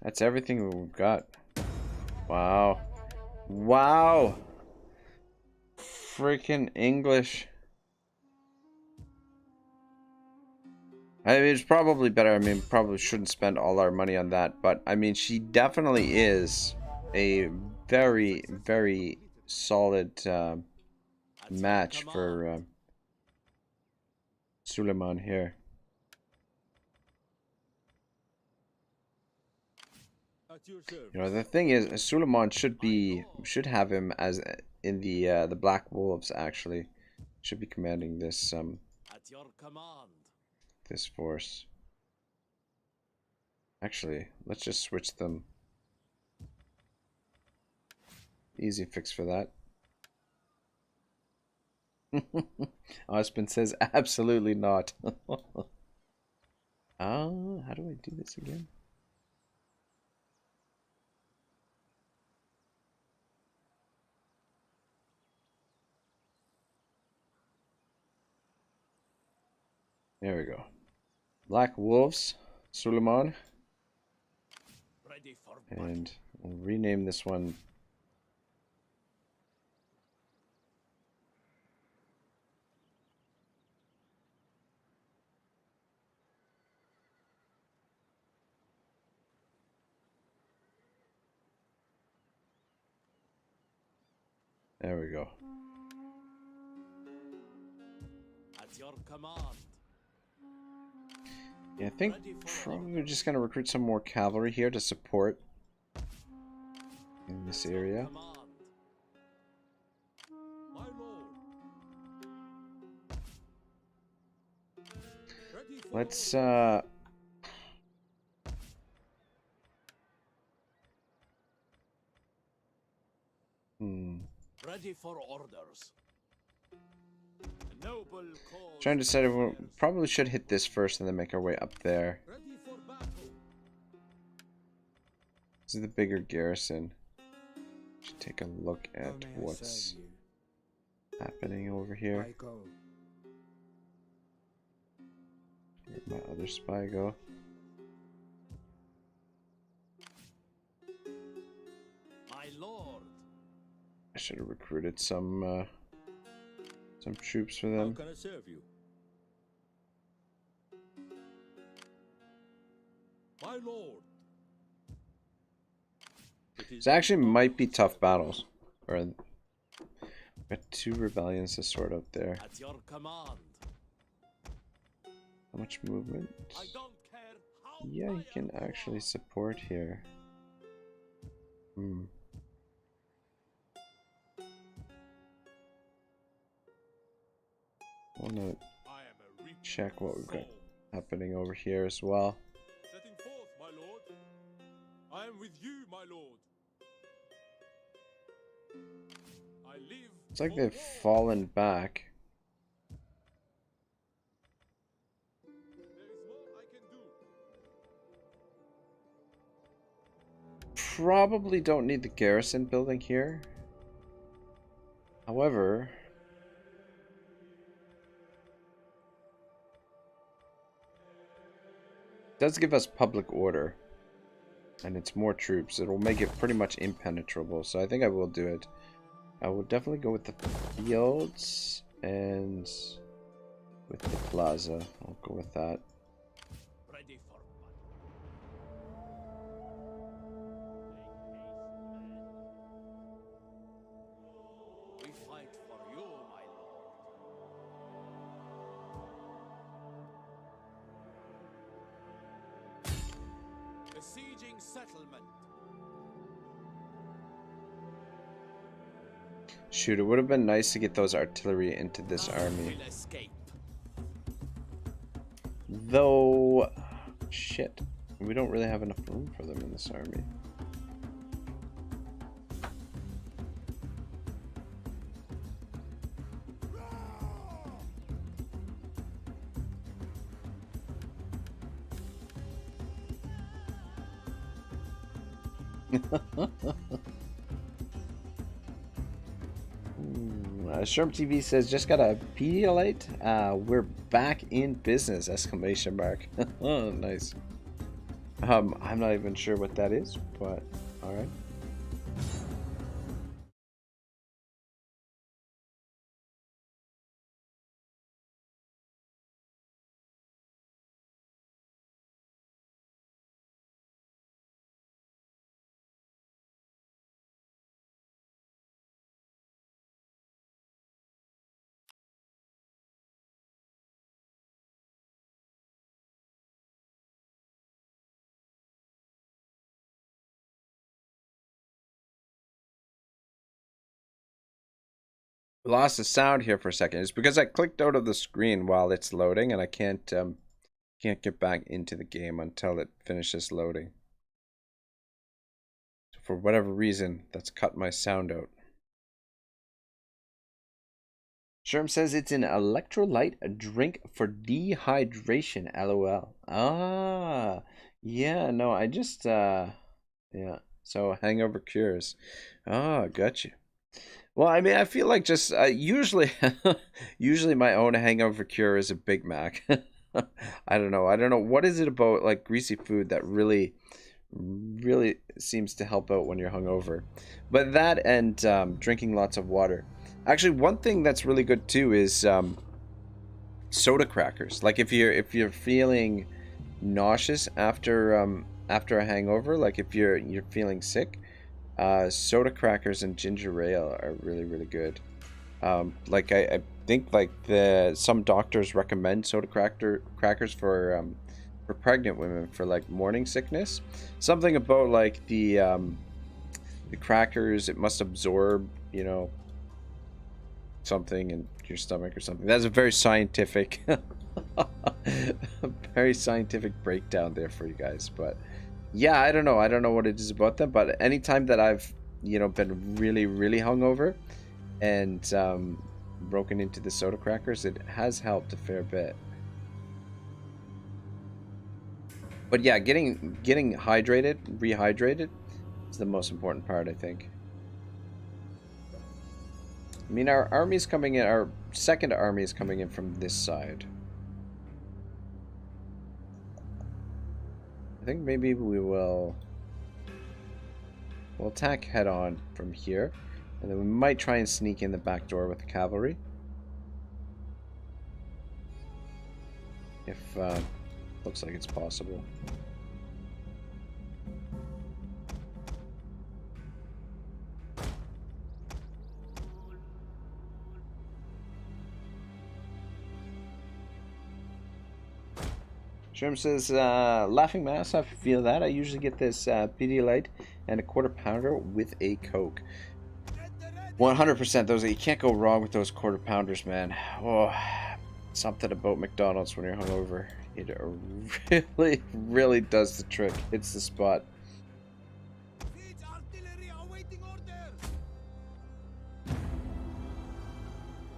That's everything we've got. Wow. Wow. Freaking English. I mean, it's probably better. I mean, probably shouldn't spend all our money on that. But, I mean, she definitely is a very, very solid match for Suleiman here. At your service. You know, the thing is, Suleiman should have him as in the Black Wolves, actually. Should be commanding this At your command. this force. Actually, let's just switch them. Easy fix for that. Osmond says absolutely not. How do I do this again? There we go. Black Wolves, Suleiman. Ready for And we'll rename this one. There we go. At your command. Yeah, I think probably we're just gonna recruit some more cavalry here to support in this area. Command. My lord. Ready for Let's Ready for orders. Noble cause. trying to decide if we probably should hit this first and then make our way up there. ready for battle. This is the bigger garrison. Should take a look How at may I what's serve you? happening over here. I go. Where'd my other spy go? My lord. I should have recruited some troops for How them. can I serve you? My lord. These actually might be tough battles. Or got two rebellions to sort out there. At your command. How much movement? I don't care how Yeah, you can tired you actually are. support here. Wanna I am a reaper check what we've got soul. happening over here as well. Setting forth, my lord. I am with you, my lord. I live. It's like for they've war. fallen back. There is more I can do. Probably don't need the garrison building here. However, it does give us public order. And it's more troops. It'll make it pretty much impenetrable. So I think I will do it. I will definitely go with the fields and with the plaza. I'll go with that. Ready for battle. We fight for you, my lord. Besieging settlement. Shoot, it would have been nice to get those artillery into this army. Will escape. Though, shit, we don't really have enough room for them in this army. Sherm TV says, just got a Pedialyte. We're back in business! Exclamation mark. Oh, nice. I'm not even sure what that is, but all right. Lost the sound here for a second. It's because I clicked out of the screen while it's loading, and I can't get back into the game until it finishes loading. So for whatever reason, that's cut my sound out. Sherm says it's an electrolyte drink for dehydration. LOL. Ah, yeah. No, I just yeah. So Hangover Cures. Ah, gotcha. Well, I mean, I feel like just usually, usually my own hangover cure is a Big Mac. I don't know. I don't know what is it about like greasy food that really seems to help out when you're hungover. But that and drinking lots of water. Actually, one thing that's really good too is soda crackers. Like if you're feeling nauseous after a hangover, like if you're feeling sick. Soda crackers and ginger ale are really good. Like I think like some doctors recommend soda crackers for pregnant women for like morning sickness. Something about like the crackers, it must absorb, you know, something in your stomach or something. That's a very scientific very scientific breakdown there for you guys, but yeah, I don't know. I don't know what it is about them, but anytime that I've, you know, been really hungover and broken into the soda crackers, it has helped a fair bit. But yeah, getting hydrated, rehydrated is the most important part, I think. I mean, our army's coming in, our second army is coming in from this side. I think maybe we'll attack head on from here, and then we might try and sneak in the back door with the cavalry. If looks like it's possible. Sherm says, Laughing Mass, I feel that. I usually get this Pedialyte and a quarter pounder with a Coke. 100% those, you can't go wrong with those quarter pounders, man. Oh, something about McDonald's when you're hungover. It really does the trick. Hits the spot.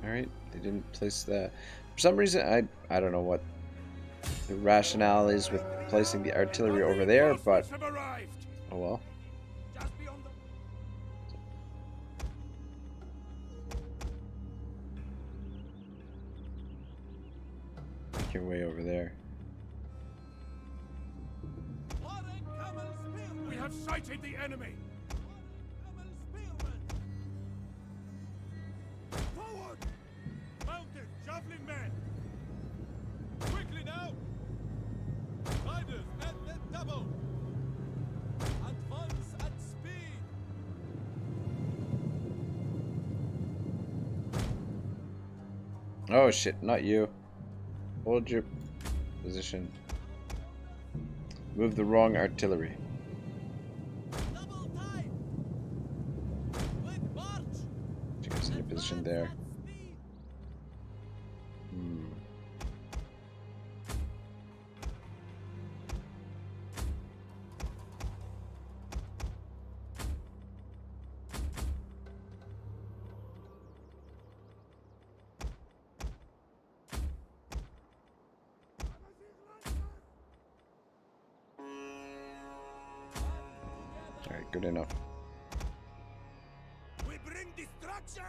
Alright, they didn't place the... For some reason, I don't know what the rationale is with placing the artillery over there, but oh well. Make your way over there. We have sighted the enemy. Forward! Mounted javelin men! Quickly now! Riders at the double! Advance at speed! Oh shit, not you. Hold your position. Move the wrong artillery. Double time! Quick march! You guys in your position there. Alright, good enough. We bring destruction!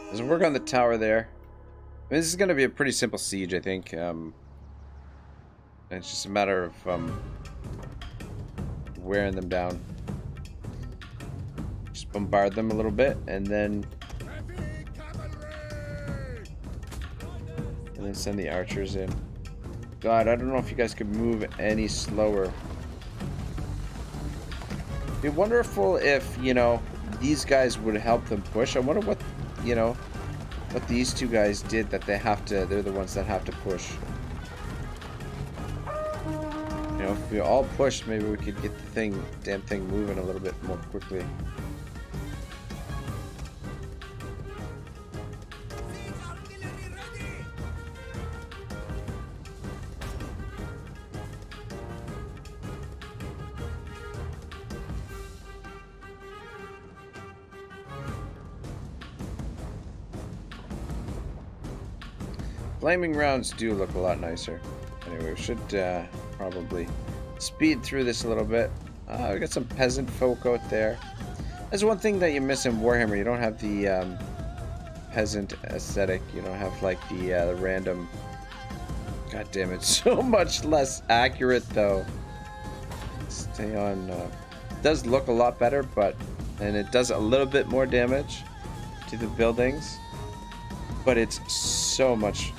There's work on the tower there. I mean, this is going to be a pretty simple siege, I think. And it's just a matter of wearing them down. Just bombard them a little bit, and then send the archers in. God, I don't know if you guys could move any slower. It'd be wonderful if, you know, these guys would help them push. I wonder what, you know, what these two guys did that they have to, they're the ones that have to push. You know, if we all pushed, maybe we could get the damn thing moving a little bit more quickly. Flaming rounds do look a lot nicer. Anyway, we should probably speed through this a little bit. We got some peasant folk out there. That's one thing that you miss in Warhammer. You don't have the peasant aesthetic. You don't have like the random. God damn it! So much less accurate though. Stay on. It does look a lot better, and it does a little bit more damage to the buildings, but it's so much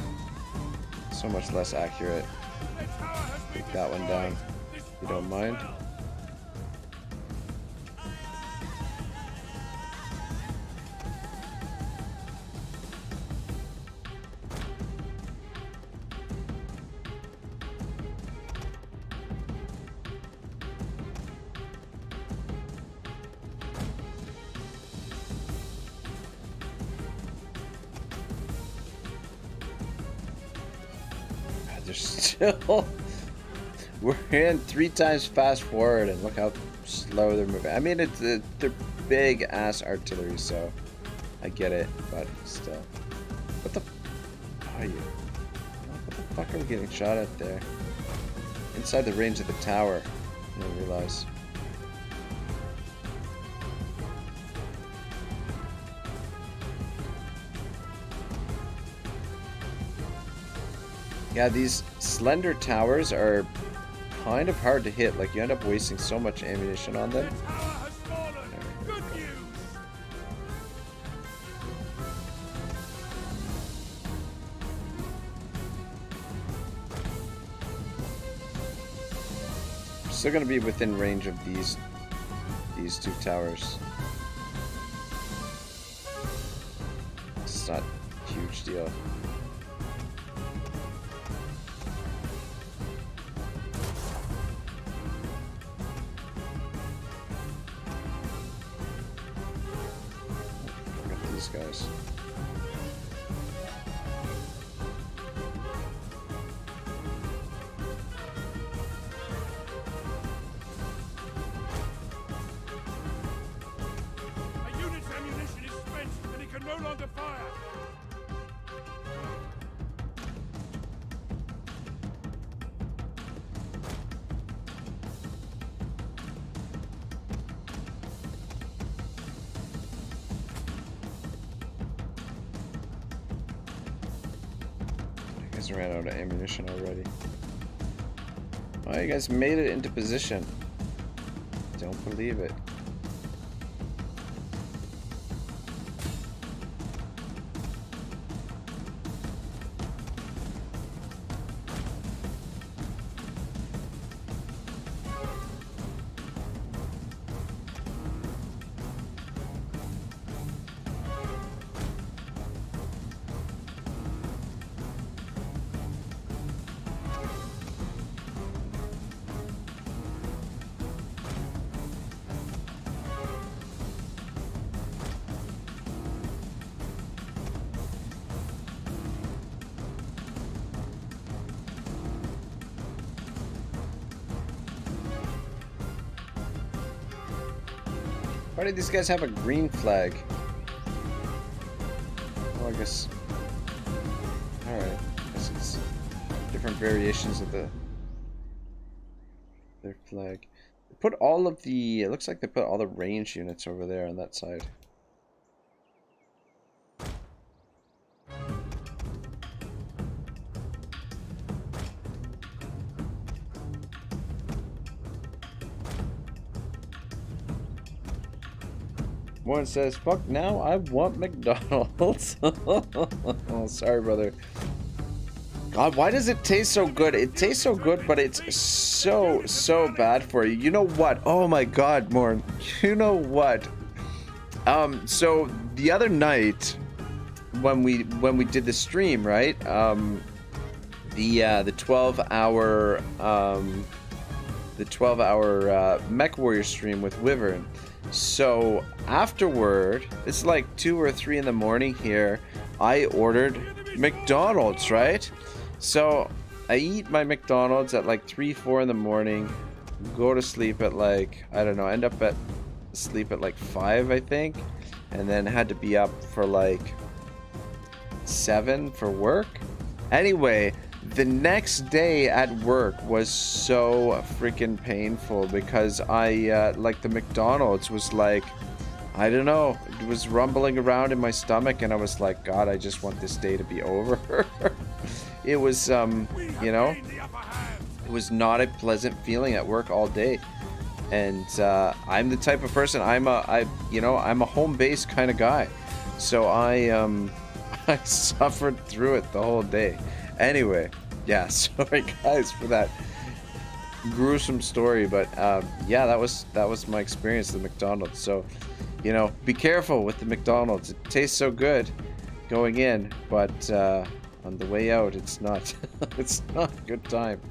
less accurate. Take that one down, if you don't mind. Still, we're in 3 times fast forward, and look how slow they're moving. I mean, they're big ass artillery, so I get it, but still. What the? Are you? What the fuck are we getting shot at there? Inside the range of the tower. I didn't realize. Yeah, these slender towers are kind of hard to hit. Like, you end up wasting so much ammunition on them. Still gonna be within range of these 2 towers. It's not a huge deal. Guys. A unit's ammunition is spent and it can no longer fire. Ran out of ammunition already. Oh, you guys made it into position. Don't believe it. Why did these guys have a green flag? Well, I guess. Alright. I guess it's different variations of their flag. They put all of the. It looks like they put all the range units over there on that side. One says, fuck now, I want McDonald's. Oh, sorry, brother. God, why does it taste so good? It tastes so good, but it's so bad for you. You know what? Oh my God, Morn. You know what? So the other night when we did the stream, right? The 12-hour Mech Warrior stream with Wyvern. So afterward, it's like 2 or 3 in the morning here, I ordered McDonald's, right? So I eat my McDonald's at like 3, 4 in the morning, go to sleep at like, I don't know, end up at sleep at like 5, I think, and then had to be up for like 7 for work. Anyway, the next day at work was so freaking painful because I, like, the McDonald's was like, I don't know, it was rumbling around in my stomach, and I was like, God, I just want this day to be over. It was, you know, it was not a pleasant feeling at work all day. And I'm the type of person, I'm a home-based kind of guy. So I suffered through it the whole day. Anyway, yeah, sorry guys for that gruesome story, but yeah, that was my experience at McDonald's. So, you know, be careful with the McDonald's. It tastes so good going in, but on the way out, it's not it's not a good time.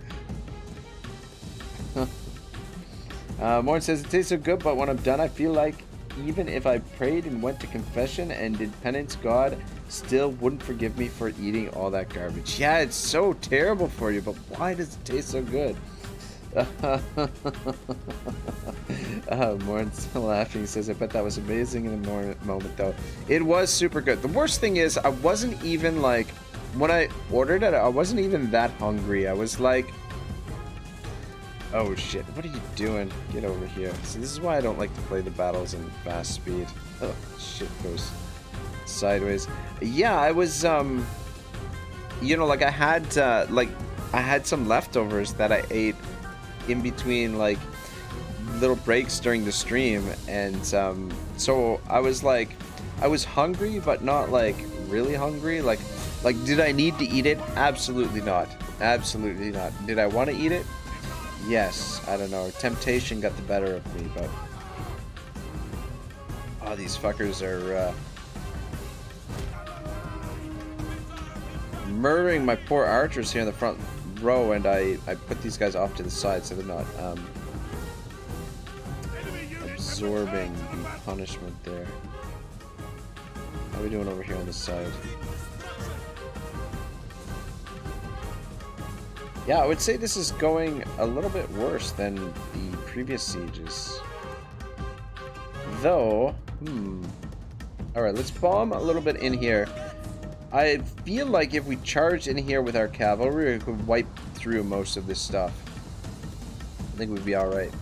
Morn says it tastes so good, but when I'm done, I feel like even if I prayed and went to confession and did penance, God still wouldn't forgive me for eating all that garbage. Yeah, it's so terrible for you, but why does it taste so good? Morn's laughing. He says, I bet that was amazing in the moment, though. It was super good. The worst thing is, I wasn't even like, when I ordered it, I wasn't even that hungry. I was like, oh shit, what are you doing? Get over here. See, this is why I don't like to play the battles in fast speed. Oh, shit goes sideways. Yeah, I was, you know, like I had some leftovers that I ate in between, like, little breaks during the stream, and so I was like, I was hungry, but not like really hungry. Like, did I need to eat it? Absolutely not. Absolutely not. Did I want to eat it? Yes. I don't know. Temptation got the better of me, but oh, these fuckers are murdering my poor archers here in the front row, and I put these guys off to the side so they're not absorbing the punishment there. How are we doing over here on this side? Yeah, I would say this is going a little bit worse than the previous sieges. Though, alright, let's bomb a little bit in here. I feel like if we charged in here with our cavalry, we could wipe through most of this stuff. I think we'd be alright.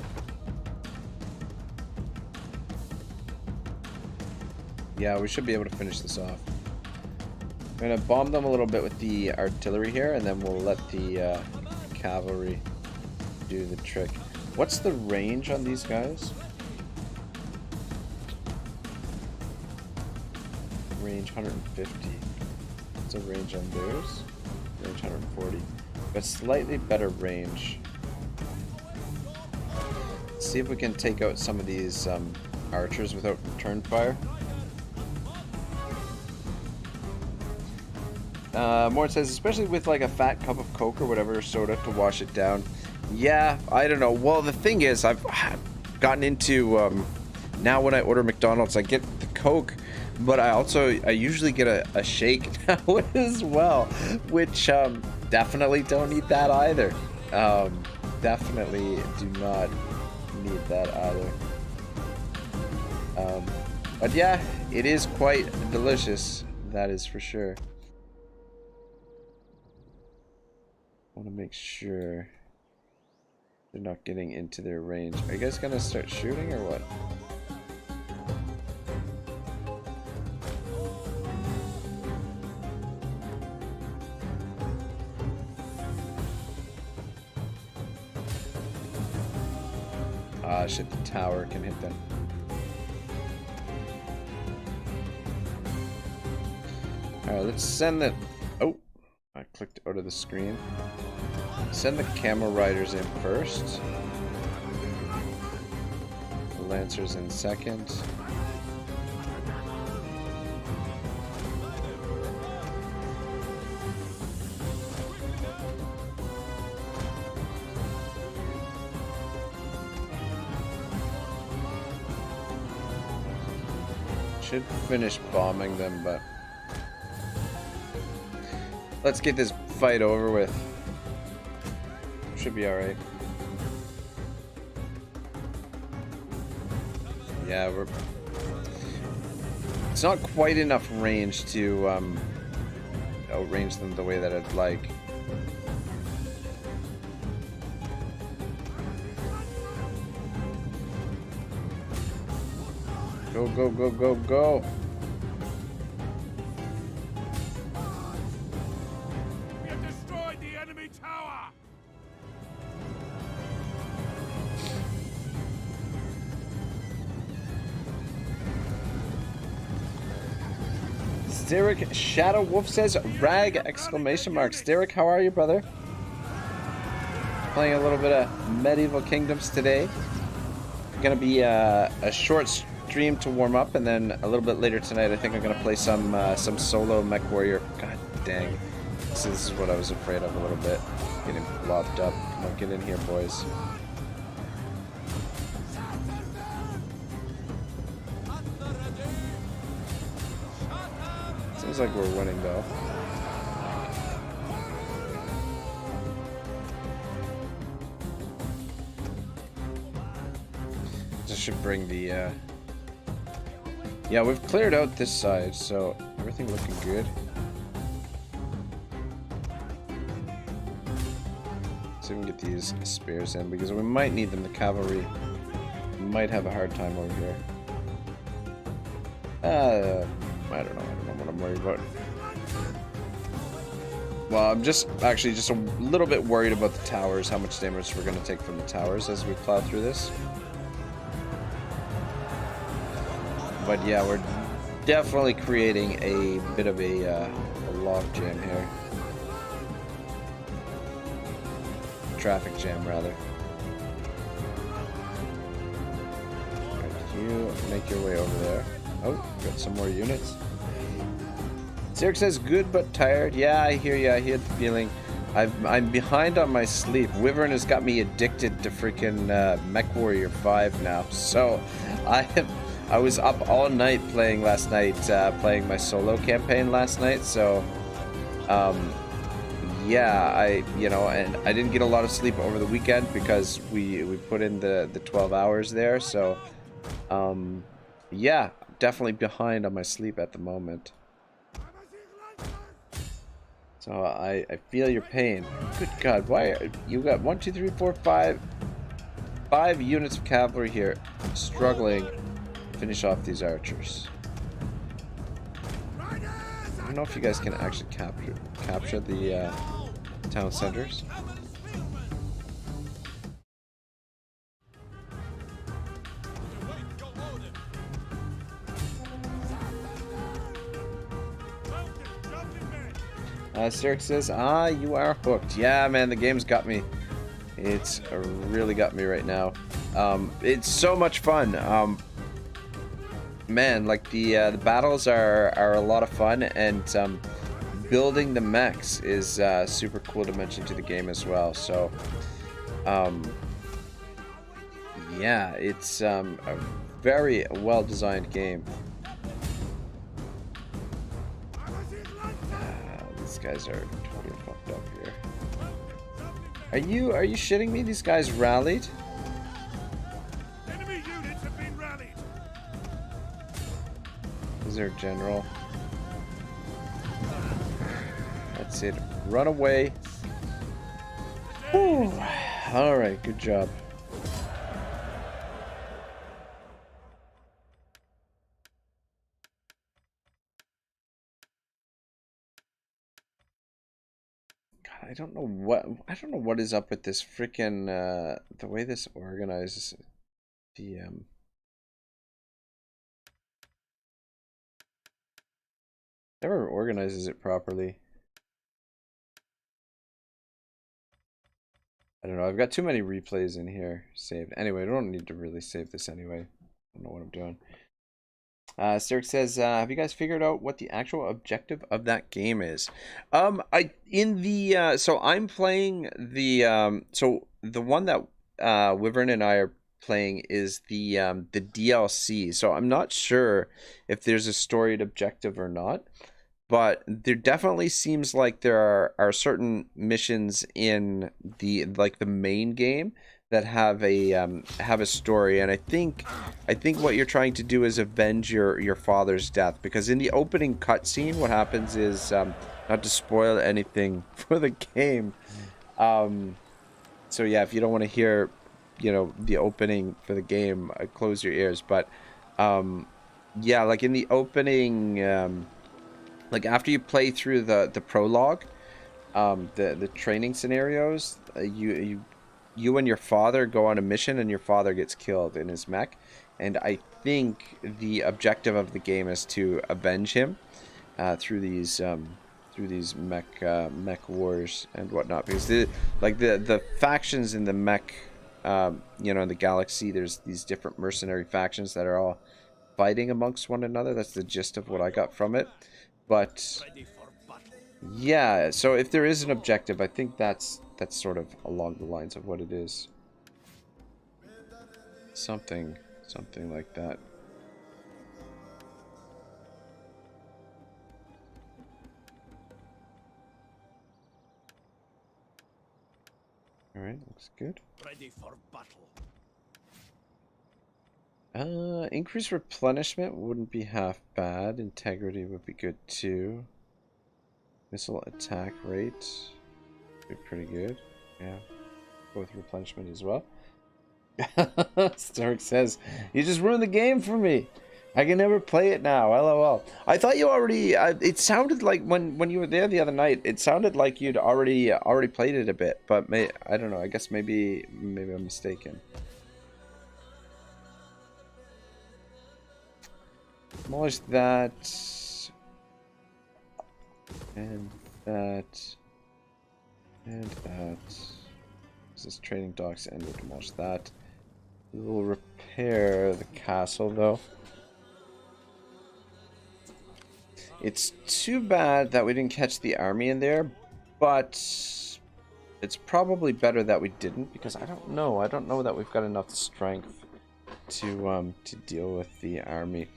Yeah, we should be able to finish this off. I'm gonna bomb them a little bit with the artillery here, and then we'll let the cavalry do the trick. What's the range on these guys? Range 150. What's a range on theirs? Range 140. But slightly better range. Let's see if we can take out some of these archers without return fire. Morn says, especially with like a fat cup of Coke or whatever, soda to wash it down. Yeah, I don't know. Well, the thing is, I've gotten into, now when I order McDonald's, I get the Coke, but I usually get a shake now as well, which, definitely don't need that either. Definitely do not need that either. But yeah, it is quite delicious, that is for sure. I want to make sure they're not getting into their range. Are you guys gonna start shooting or what? Ah, shit, the tower can hit them. Alright, let's send the... Oh, I clicked out of the screen. Send the camel riders in first. The lancers in second. Should finish bombing them, but let's get this fight over with. Should be alright. Yeah, it's not quite enough range to outrange them the way that I'd like. Go, go, go, go, go! We have destroyed the enemy tower! Styric Shadow Wolf says, "Rag!" Exclamation mark. Styric, how are you, brother? Playing a little bit of Medieval Kingdoms today. Gonna be a short stream to warm up, and then a little bit later tonight, I think I'm gonna play some solo Mech Warrior. God dang, this is what I was afraid of a little bit. Getting lobbed up. Come on, get in here, boys. Seems like we're winning though. This should bring the yeah, we've cleared out this side, so everything looking good. See if we can get these spears in, because we might need them. The cavalry might have a hard time over here. I don't know what I'm worried about. Well, I'm just a little bit worried about the towers, how much damage we're going to take from the towers as we plow through this. But yeah, we're definitely creating a bit of a log jam here. Traffic jam, rather. Right, you make your way over there. Oh, got some more units. Zerk says, "Good but tired." Yeah, I hear you. I hear the feeling. I'm behind on my sleep. Wyvern has got me addicted to freaking Mech Warrior 5 now. So I was up all night playing last night, playing my solo campaign last night. So yeah, and I didn't get a lot of sleep over the weekend because we put in the 12 hours there. So yeah, definitely behind on my sleep at the moment. So I feel your pain. Good God, why you got 1, 2, 3, 4, 5 units of cavalry here, struggling to finish off these archers. I don't know if you guys can actually capture the town centers. Sterk says, you are hooked. Yeah, man, the game's got me. It's really got me right now. It's so much fun. Man, like the battles are a lot of fun, and building the mechs is super cool dimension to the game as well. So, yeah, it's a very well-designed game. These guys are totally fucked up here. Are you shitting me? These guys rallied? Enemy units have been rallied. Is there a general? That's it. Run away. Whew. All right, good job. I don't know what is up with this freaking the way this organizes the Never organizes it properly. I don't know. I've got too many replays in here saved. Anyway, I don't need to really save this anyway. I don't know what I'm doing. Steric says, have you guys figured out what the actual objective of that game is? So I'm playing so the one that Wyvern and I are playing is the DLC. So I'm not sure if there's a storied objective or not, but there definitely seems like there are certain missions in the main game that have a story, and I think what you're trying to do is avenge your father's death, because in the opening cutscene what happens is, not to spoil anything for the game, so yeah, if you don't want to hear, you know, the opening for the game, close your ears, but yeah, like in the opening, like after you play through the prologue, the training scenarios, you and your father go on a mission, and your father gets killed in his mech, and I think the objective of the game is to avenge him through these mech wars and whatnot, because the factions in the mech, you know, in the galaxy, there's these different mercenary factions that are all fighting amongst one another. That's the gist of what I got from it. But yeah, so if there is an objective, I think that's sort of along the lines of what it is. Something like that. Alright, looks good. Ready for battle. Increased replenishment wouldn't be half bad. Integrity would be good too. Missile attack rate would be pretty good. Yeah. Go with replenishment as well. Stark says, "You just ruined the game for me. I can never play it now. LOL." I thought you already. It sounded like when you were there the other night, it sounded like you'd already played it a bit. But I don't know. I guess maybe I'm mistaken. Demolish that, and that, and that. This is trading docks, and we'll demolish that. We will repair the castle, though. It's too bad that we didn't catch the army in there, but it's probably better that we didn't, because I don't know that we've got enough strength to deal with the army.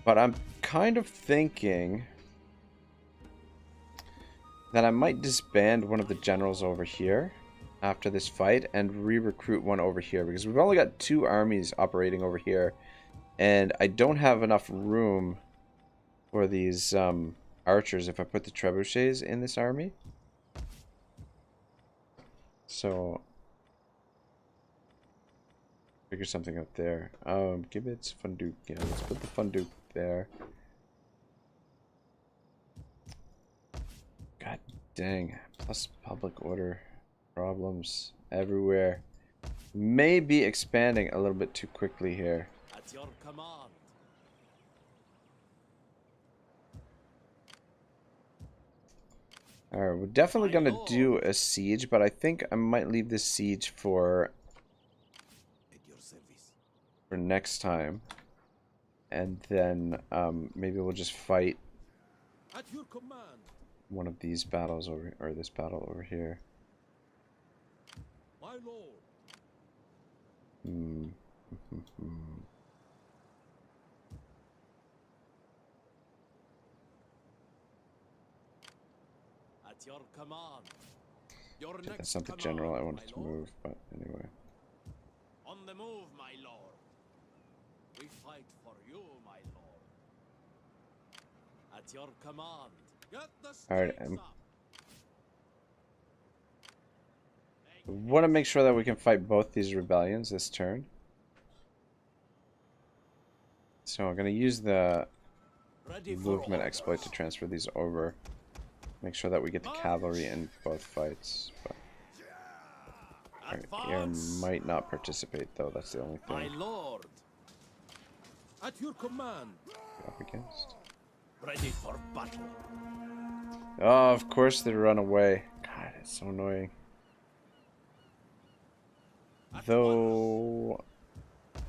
But I'm kind of thinking that I might disband one of the generals over here after this fight and re-recruit one over here, because we've only got 2 armies operating over here, and I don't have enough room for these archers if I put the trebuchets in this army. So figure something out there. Gibbets, Funduke. Yeah, let's put the Funduke there. God dang. Plus public order problems everywhere. May be expanding a little bit too quickly here. At your command. Alright, we're definitely gonna do a siege, but I think I might leave this siege for next time. And then maybe we'll just fight At your command. one of these battles over, or this battle over here. My lord. At your command. Your That's next not the command, general I my wanted to lord. move, but anyway. On the move, my lord. We fight for you, my lord. At your command. Get the Alright, stakes up. want to make sure that we can fight both these rebellions this turn. So I'm going to use the Ready for movement order. exploit to transfer these over. Make sure that we get the cavalry in both fights. But air Advance. might not participate though, that's the only My thing lord. At your command. we're up against. Ready for battle. Oh, of course they run away. God, it's so annoying. Though, I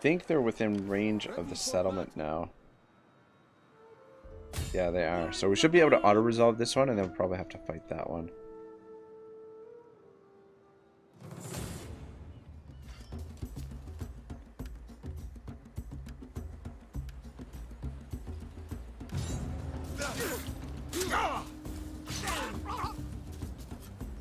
think they're within range of the settlement now. Yeah, they are. So we should be able to auto-resolve this one, and then we'll probably have to fight that one.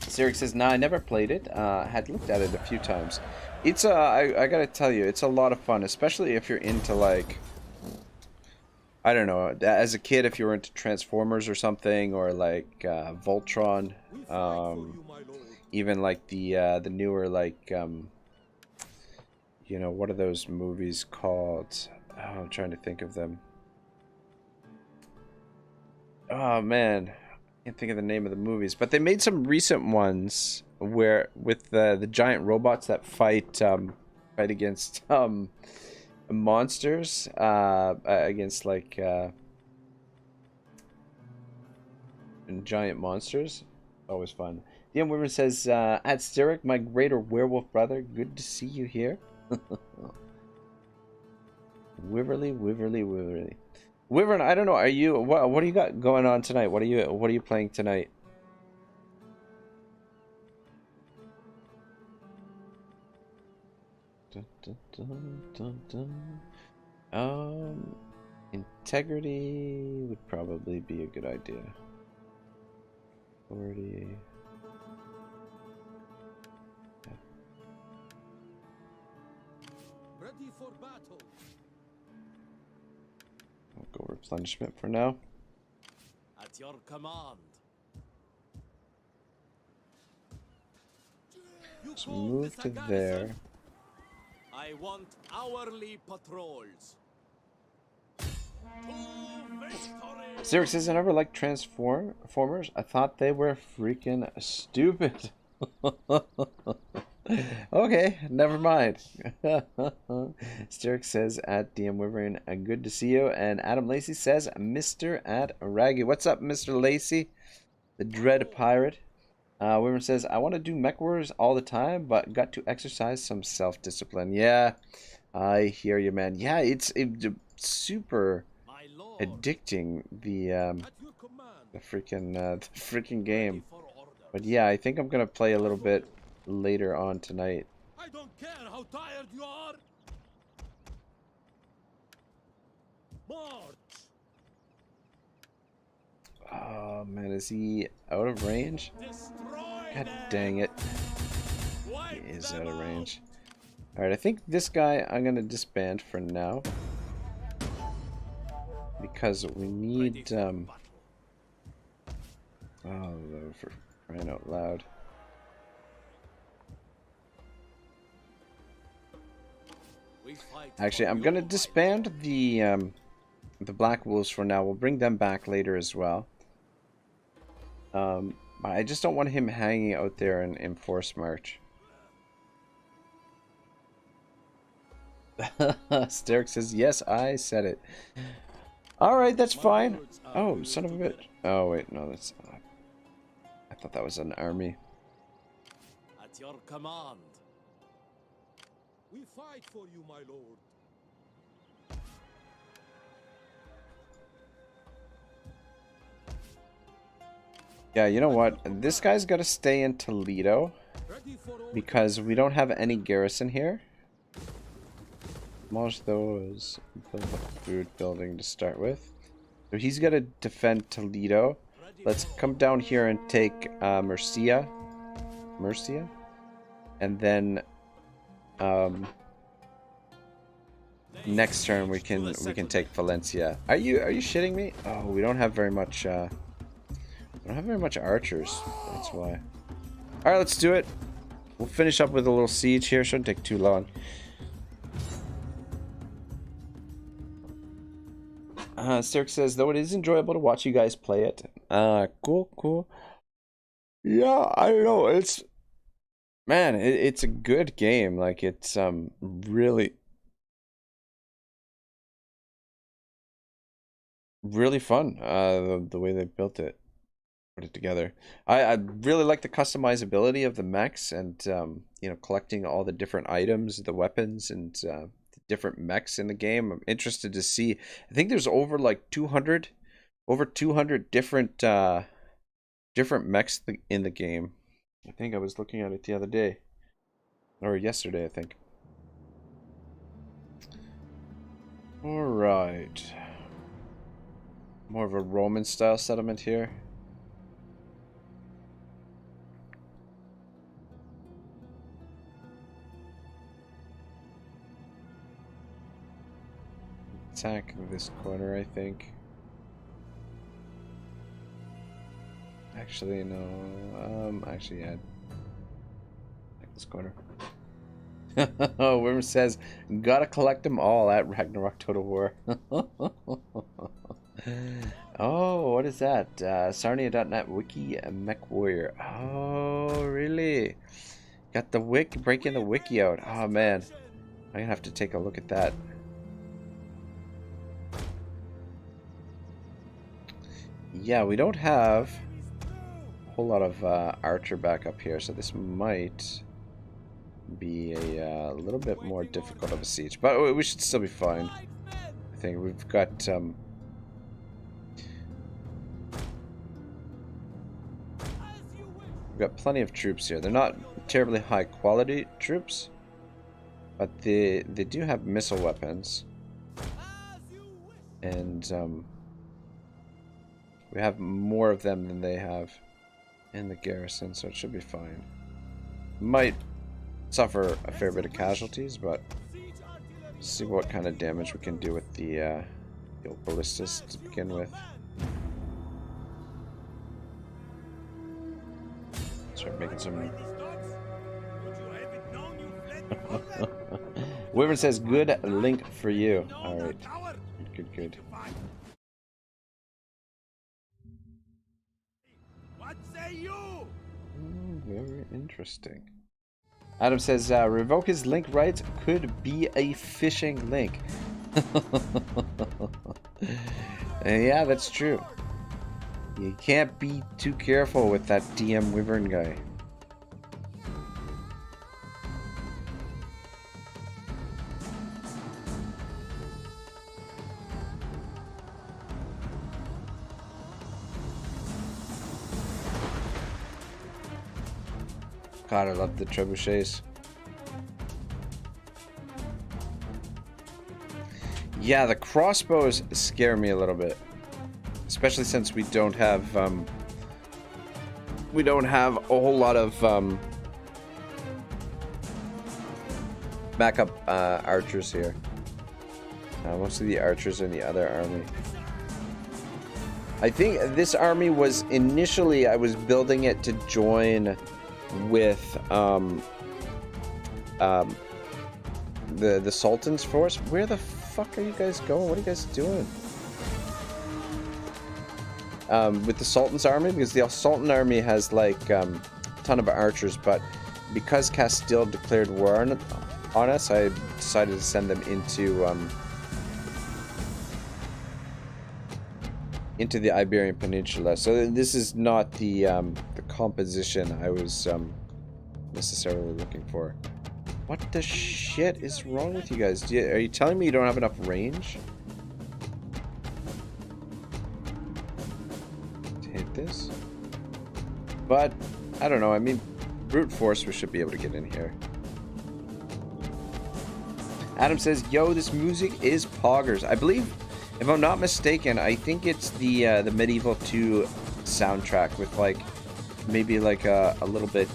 Sirik says, nah, I never played it. Had looked at it a few times. It's I gotta tell you, it's a lot of fun, especially if you're into, like, I don't know, as a kid, if you were into Transformers or something, or like Voltron, even like the newer, like, you know, what are those movies called? Oh, I'm trying to think of them. Oh man, I can't think of the name of the movies, but they made some recent ones where with the giant robots that fight against monsters, against like giant monsters. Always fun. DM Women says, at Styric, my greater werewolf brother, good to see you here. Wiverly, Wiverly, Wiverly. Wyvern, I don't know. Are you what do you got going on tonight? What are you playing tonight? Dun, dun, dun, dun, dun. Integrity would probably be a good idea. Authority. Yeah. Ready for battle. I'll go replenishment for now. At your command. Let's move to there. I want hourly patrols. Sirik says, I never liked Transformers. I thought they were freaking stupid. Okay, never mind. Styric says at DM Wyvern, good to see you. And Adam Lacey says, Mr. at Raggy. What's up, Mr. Lacey? The Dread Pirate. Wyvern says, I want to do mech wars all the time, but got to exercise some self-discipline. Yeah, I hear you, man. Yeah, it's super addicting, the freaking game. But yeah, I think I'm gonna play a little bit later on tonight. I don't care how tired you are. March. Oh man, is he out of range? God dang it. He is out of range. Alright, I think this guy I'm gonna disband for now. Because we need oh, for crying out loud. Actually, I'm gonna disband the Black Wolves for now. We'll bring them back later as well. But I just don't want him hanging out there in Force March. Sterk says, yes, I said it. Alright, that's fine. Oh, son of a bitch. Oh, wait, no, that's... I thought that was an army. At your command. We fight for you, my lord. Yeah, you know what? This guy's got to stay in Toledo because we don't have any garrison here. Demolish those, build a food building to start with. So he's got to defend Toledo. Let's come down here and take Murcia. And then next turn we can take Valencia. Are you shitting me? Oh, we don't have very much we don't have very much archers. That's why. Alright, let's do it. We'll finish up with a little siege here. Shouldn't take too long. Sterk says, though it is enjoyable to watch you guys play it. Cool. Yeah, I don't know. It's... Man, it's a good game. Like, it's really... really fun. The way they built it, put it together. I really like the customizability of the mechs and you know, collecting all the different items, the weapons, and the different mechs in the game. I'm interested to see. I think there's over like 200, over 200 different different mechs in the game. I think I was looking at it the other day, or yesterday, I think. All right. More of a Roman style settlement here. Attack this corner, I think. Actually, no. Actually, yeah. Attack this corner. Oh, Worm says, gotta collect them all at Ragnarok Total War. Oh, what is that? Sarnia.net Wiki Mech Warrior. Oh, really? Got the wiki, breaking the wiki out. Oh, man. I'm gonna have to take a look at that. Yeah, we don't have a whole lot of archer back up here, so this might be a little bit more difficult of a siege, but we should still be fine. I think we've got plenty of troops here. They're not terribly high quality troops, but they do have missile weapons, and we have more of them than they have in the garrison, so it should be fine. Might suffer a fair bit of casualties, but see what kind of damage we can do with the old ballistas to begin with. Start making some. Wyvern says, "Good link for you." All right, good. What say you? Very interesting. Adam says, revoke his link rights could be a phishing link. Yeah, that's true. You can't be too careful with that DM Wyvern guy. God, I love the trebuchets. Yeah, the crossbows scare me a little bit, especially since we don't have a whole lot of backup archers here. Most of the archers are in the other army. I think this army was initially, I was building it to join with the Sultan's force. Where the fuck are you guys going? What are you guys doing? With the Sultan's army, because the Sultan army has like a ton of archers, but because Castile declared war on us, I decided to send them into the Iberian Peninsula. So this is not the composition I was necessarily looking for. What the shit is wrong with you guys? Are you telling me you don't have enough range to hit this? But I don't know. I mean, brute force, we should be able to get in here. Adam says, "Yo, this music is poggers." I believe, if I'm not mistaken, I think it's the Medieval 2 soundtrack with like maybe like a little bit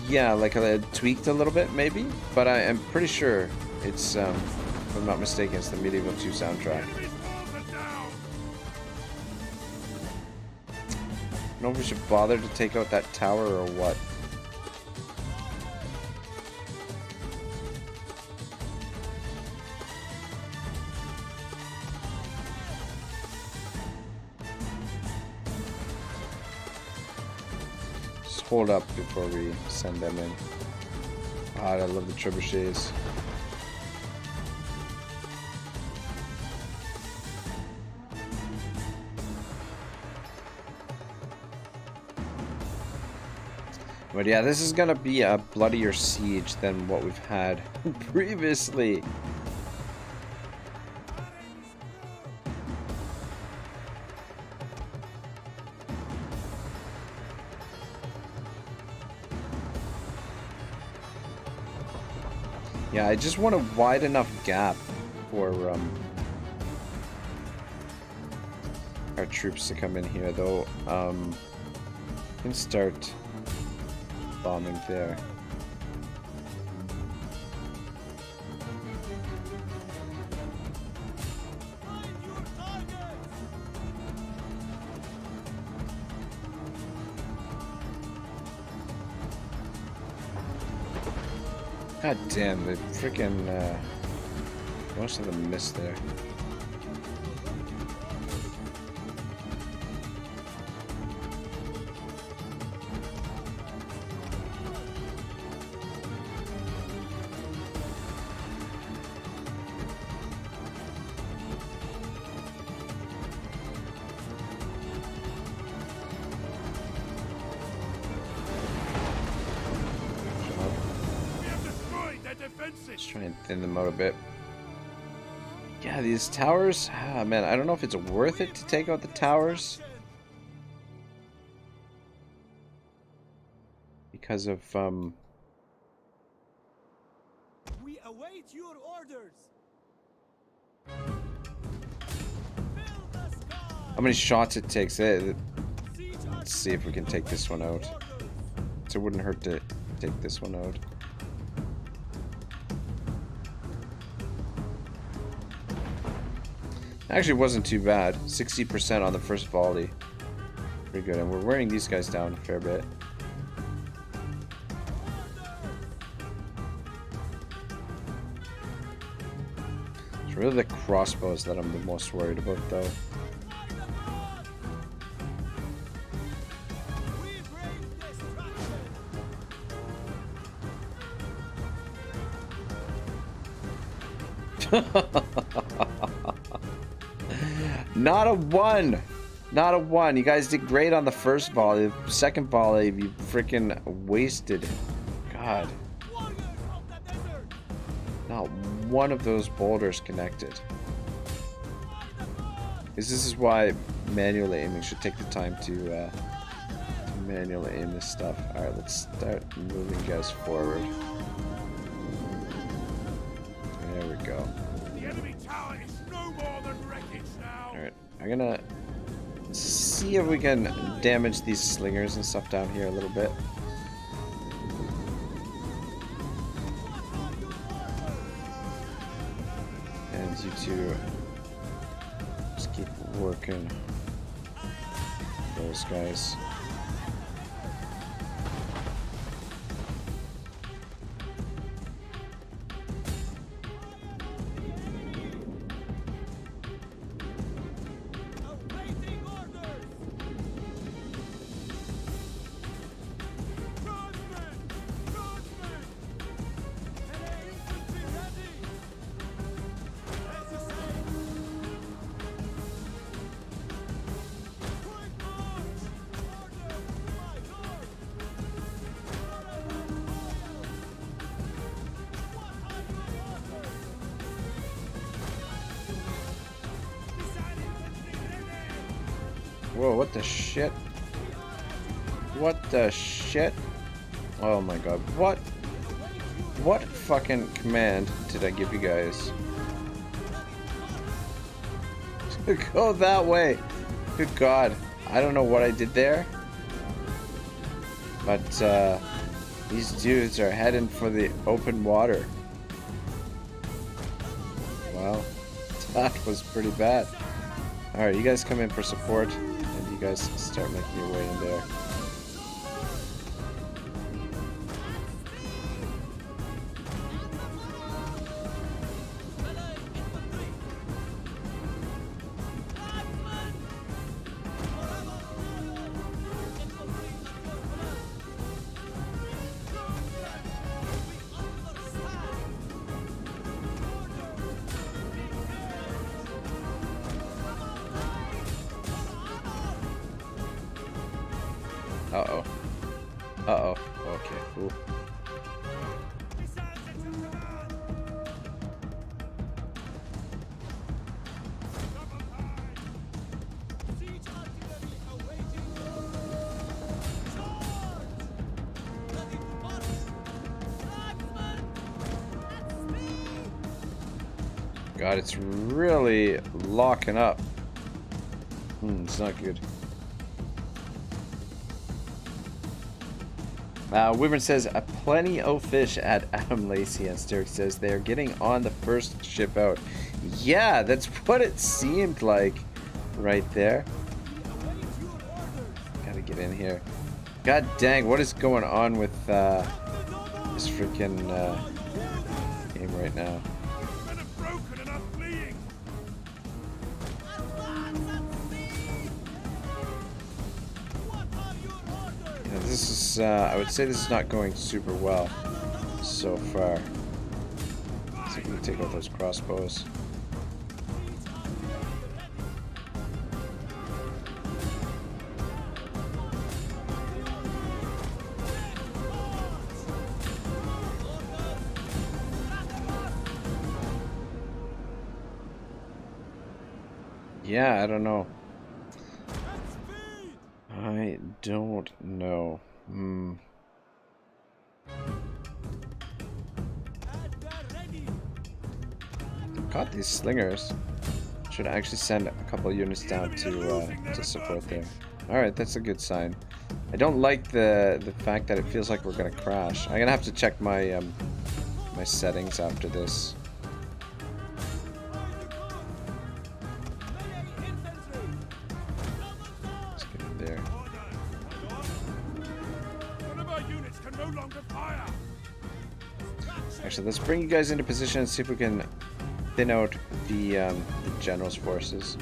yeah, like tweaked a little bit maybe, but I am pretty sure it's if I'm not mistaken, it's the Medieval 2 soundtrack. I don't know if we should bother to take out that tower or what. Hold up before we send them in. God, I love the trebuchets. But yeah, this is gonna be a bloodier siege than what we've had previously. Yeah, I just want a wide enough gap for our troops to come in here, though. Can start bombing there. God damn, the freaking most of them missed there. Let's try and thin them out a bit. Yeah, these towers, man, I don't know if it's worth it to take out the towers. Because of, We await your orders. how many shots it takes. Let's see if we can take this one out. So it wouldn't hurt to take this one out. Actually, wasn't too bad. 60% on the first volley. Pretty good. And we're wearing these guys down a fair bit. It's really the crossbows that I'm the most worried about, though. Not a one! Not a one. You guys did great on the first volley. The second volley, you freaking wasted. God. Not one of those boulders connected. This is why manual aiming should take the time to manually aim this stuff. Alright, let's start moving guys forward. There we go. The enemy tower is no more than wreckage now. Alright, I'm gonna see if we can damage these slingers and stuff down here a little bit. And you two just keep working those guys. Whoa, what the shit? What the shit? Oh my god, what fucking command did I give you guys? Go that way. Good god. I don't know what I did there. But these dudes are heading for the open water. Wow. That was pretty bad. Alright, you guys come in for support. And you guys start making your way in there. Uh-oh. Uh-oh. Okay, cool. God, it's really locking up. It's not good. Wyvern says, plenty of fish at Adam Lacey, and Sturk says they are getting on the first ship out. Yeah, that's what it seemed like right there. Gotta get in here. God dang, what is going on with this freaking game right now? This is, I would say this is not going super well so far. So we can take out those crossbows. Yeah, I don't know. I don't know. Got these slingers. Should actually send a couple units down to support there. All right, that's a good sign. I don't like the fact that it feels like we're gonna crash. I'm gonna have to check my my settings after this. Let's get in there. Actually, let's bring you guys into position and see if we can thin out the general's forces.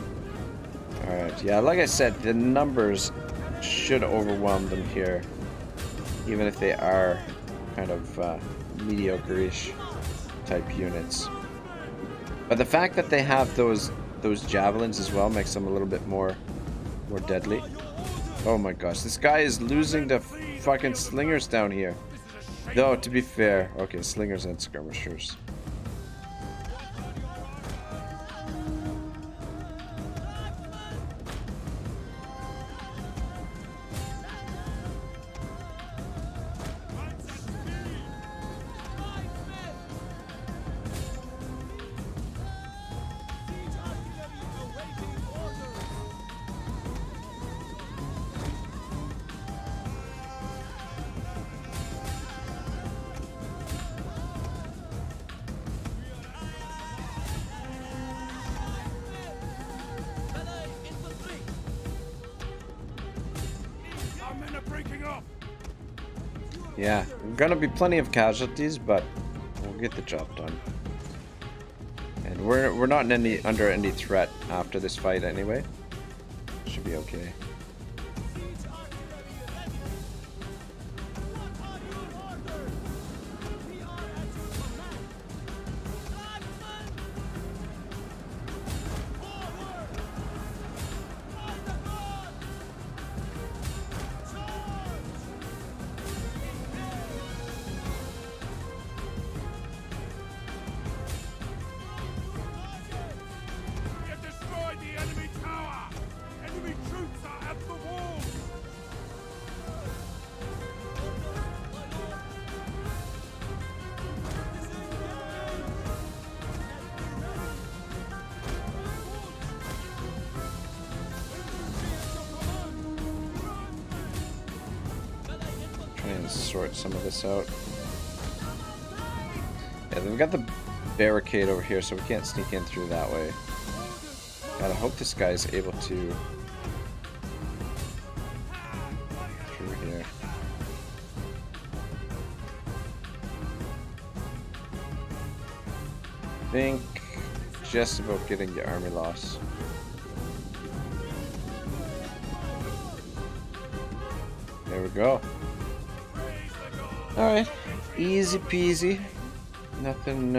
Alright, yeah, like I said, the numbers should overwhelm them here, even if they are kind of mediocre-ish type units. But the fact that they have those javelins as well makes them a little bit more deadly. Oh my gosh, this guy is losing the fucking slingers down here. Though, to be fair, okay, slingers and skirmishers. Yeah, gonna be plenty of casualties, but we'll get the job done. And we're not in under any threat after this fight anyway. Should be okay. Sort some of this out. Yeah, we've got the barricade over here, so we can't sneak in through that way. Gotta hope this guy's able to through here. Think just about getting the army loss. There we go. Alright, easy peasy. Nothing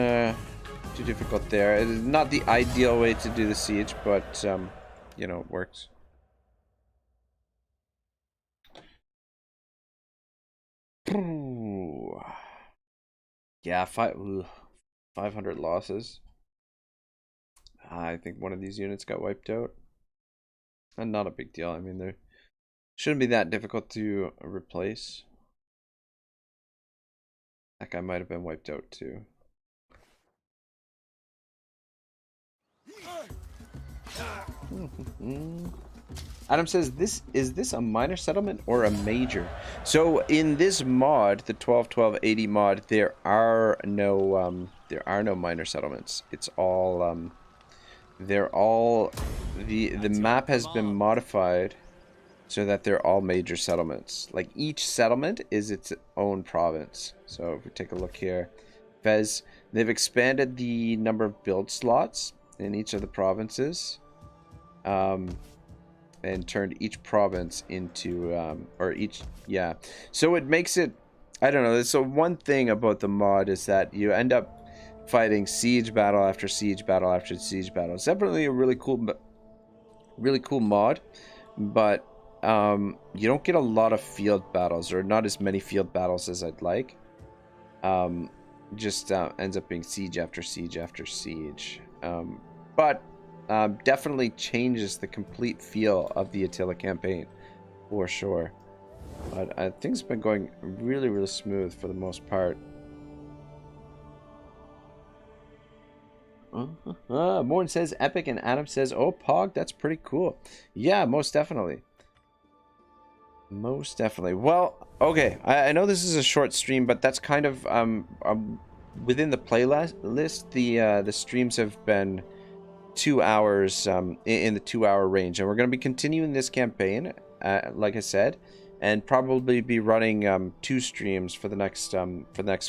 too difficult there. It is not the ideal way to do the siege, but, you know, it works. Yeah, 500 losses. I think one of these units got wiped out. And not a big deal. I mean, they shouldn't be that difficult to replace. That guy might have been wiped out too. Adam says, is this a minor settlement or a major? So in this mod, the 12.12.80 mod, there are no minor settlements. It's all the map has been modified so that they're all major settlements. Like each settlement is its own province. So if we take a look here, Fez, they've expanded the number of build slots in each of the provinces. And turned each province into, so it makes it, I don't know, so one thing about the mod is that you end up fighting siege battle after siege battle after siege battle. It's definitely a really cool mod, but you don't get a lot of field battles, or not as many field battles as I'd like. Just ends up being siege after siege after siege. But definitely changes the complete feel of the Attila campaign, for sure. But things have been going really, really smooth for the most part. Morn says epic, and Adam says, oh, Pog, that's pretty cool. Yeah, most definitely. Most definitely. Well, okay, I know this is a short stream, but that's kind of within the playlist. The streams have been 2 hours, in the 2-hour range, and we're going to be continuing this campaign, like I said, and probably be running 2 streams for the next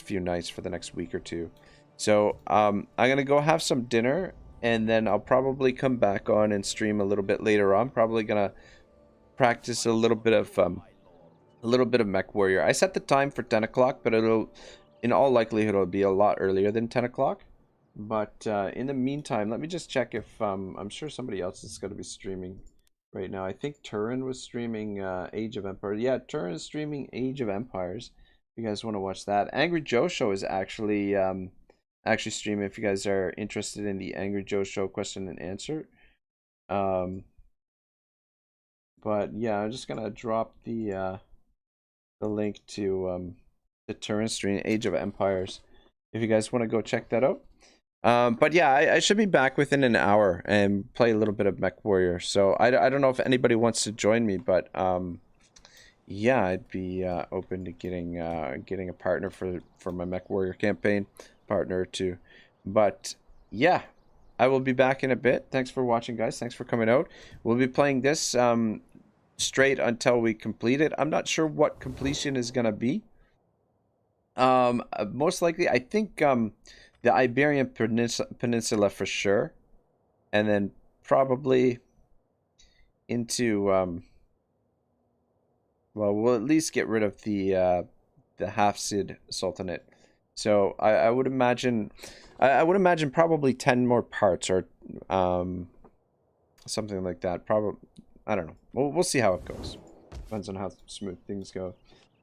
few nights, for the next week or two. So I'm gonna go have some dinner, and then I'll probably come back on and stream a little bit later on. Probably gonna practice a little bit of Mech Warrior. I set the time for 10 o'clock, but in all likelihood it'll be a lot earlier than 10 o'clock. But in the meantime, let me just check if I'm sure somebody else is going to be streaming right now. I think Turin was streaming Age of Empires. Yeah, Turin is streaming Age of Empires. If you guys want to watch that, Angry Joe Show is actually streaming. If you guys are interested in the Angry Joe Show question and answer, but yeah, I'm just gonna drop the link to the Turin stream Age of Empires. If you guys want to go check that out. But yeah, I should be back within an hour and play a little bit of Mech Warrior. So I don't know if anybody wants to join me, but yeah, I'd be open to getting a partner for my Mech Warrior campaign, partner or two. But yeah, I will be back in a bit. Thanks for watching, guys. Thanks for coming out. We'll be playing this straight until we complete it. I'm not sure what completion is gonna be. Most likely, I think the Iberian Peninsula for sure, and then probably into well, we'll at least get rid of the Hafsid Sultanate. So I would imagine probably 10 more parts, or something like that. Probably, I don't know. We'll see how it goes. Depends on how smooth things go.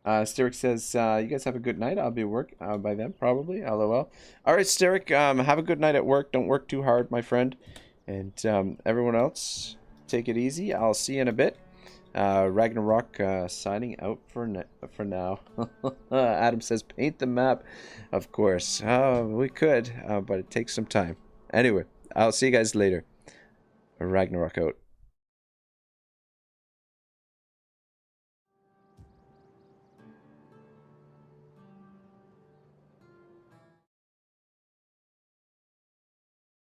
Steric says, you guys have a good night. I'll be at work by then, probably. LOL. All right, Steric, have a good night at work. Don't work too hard, my friend. And everyone else, take it easy. I'll see you in a bit. Ragnarok signing out for now. Adam says, paint the map. Of course. We could, but it takes some time. Anyway, I'll see you guys later. Ragnarok out.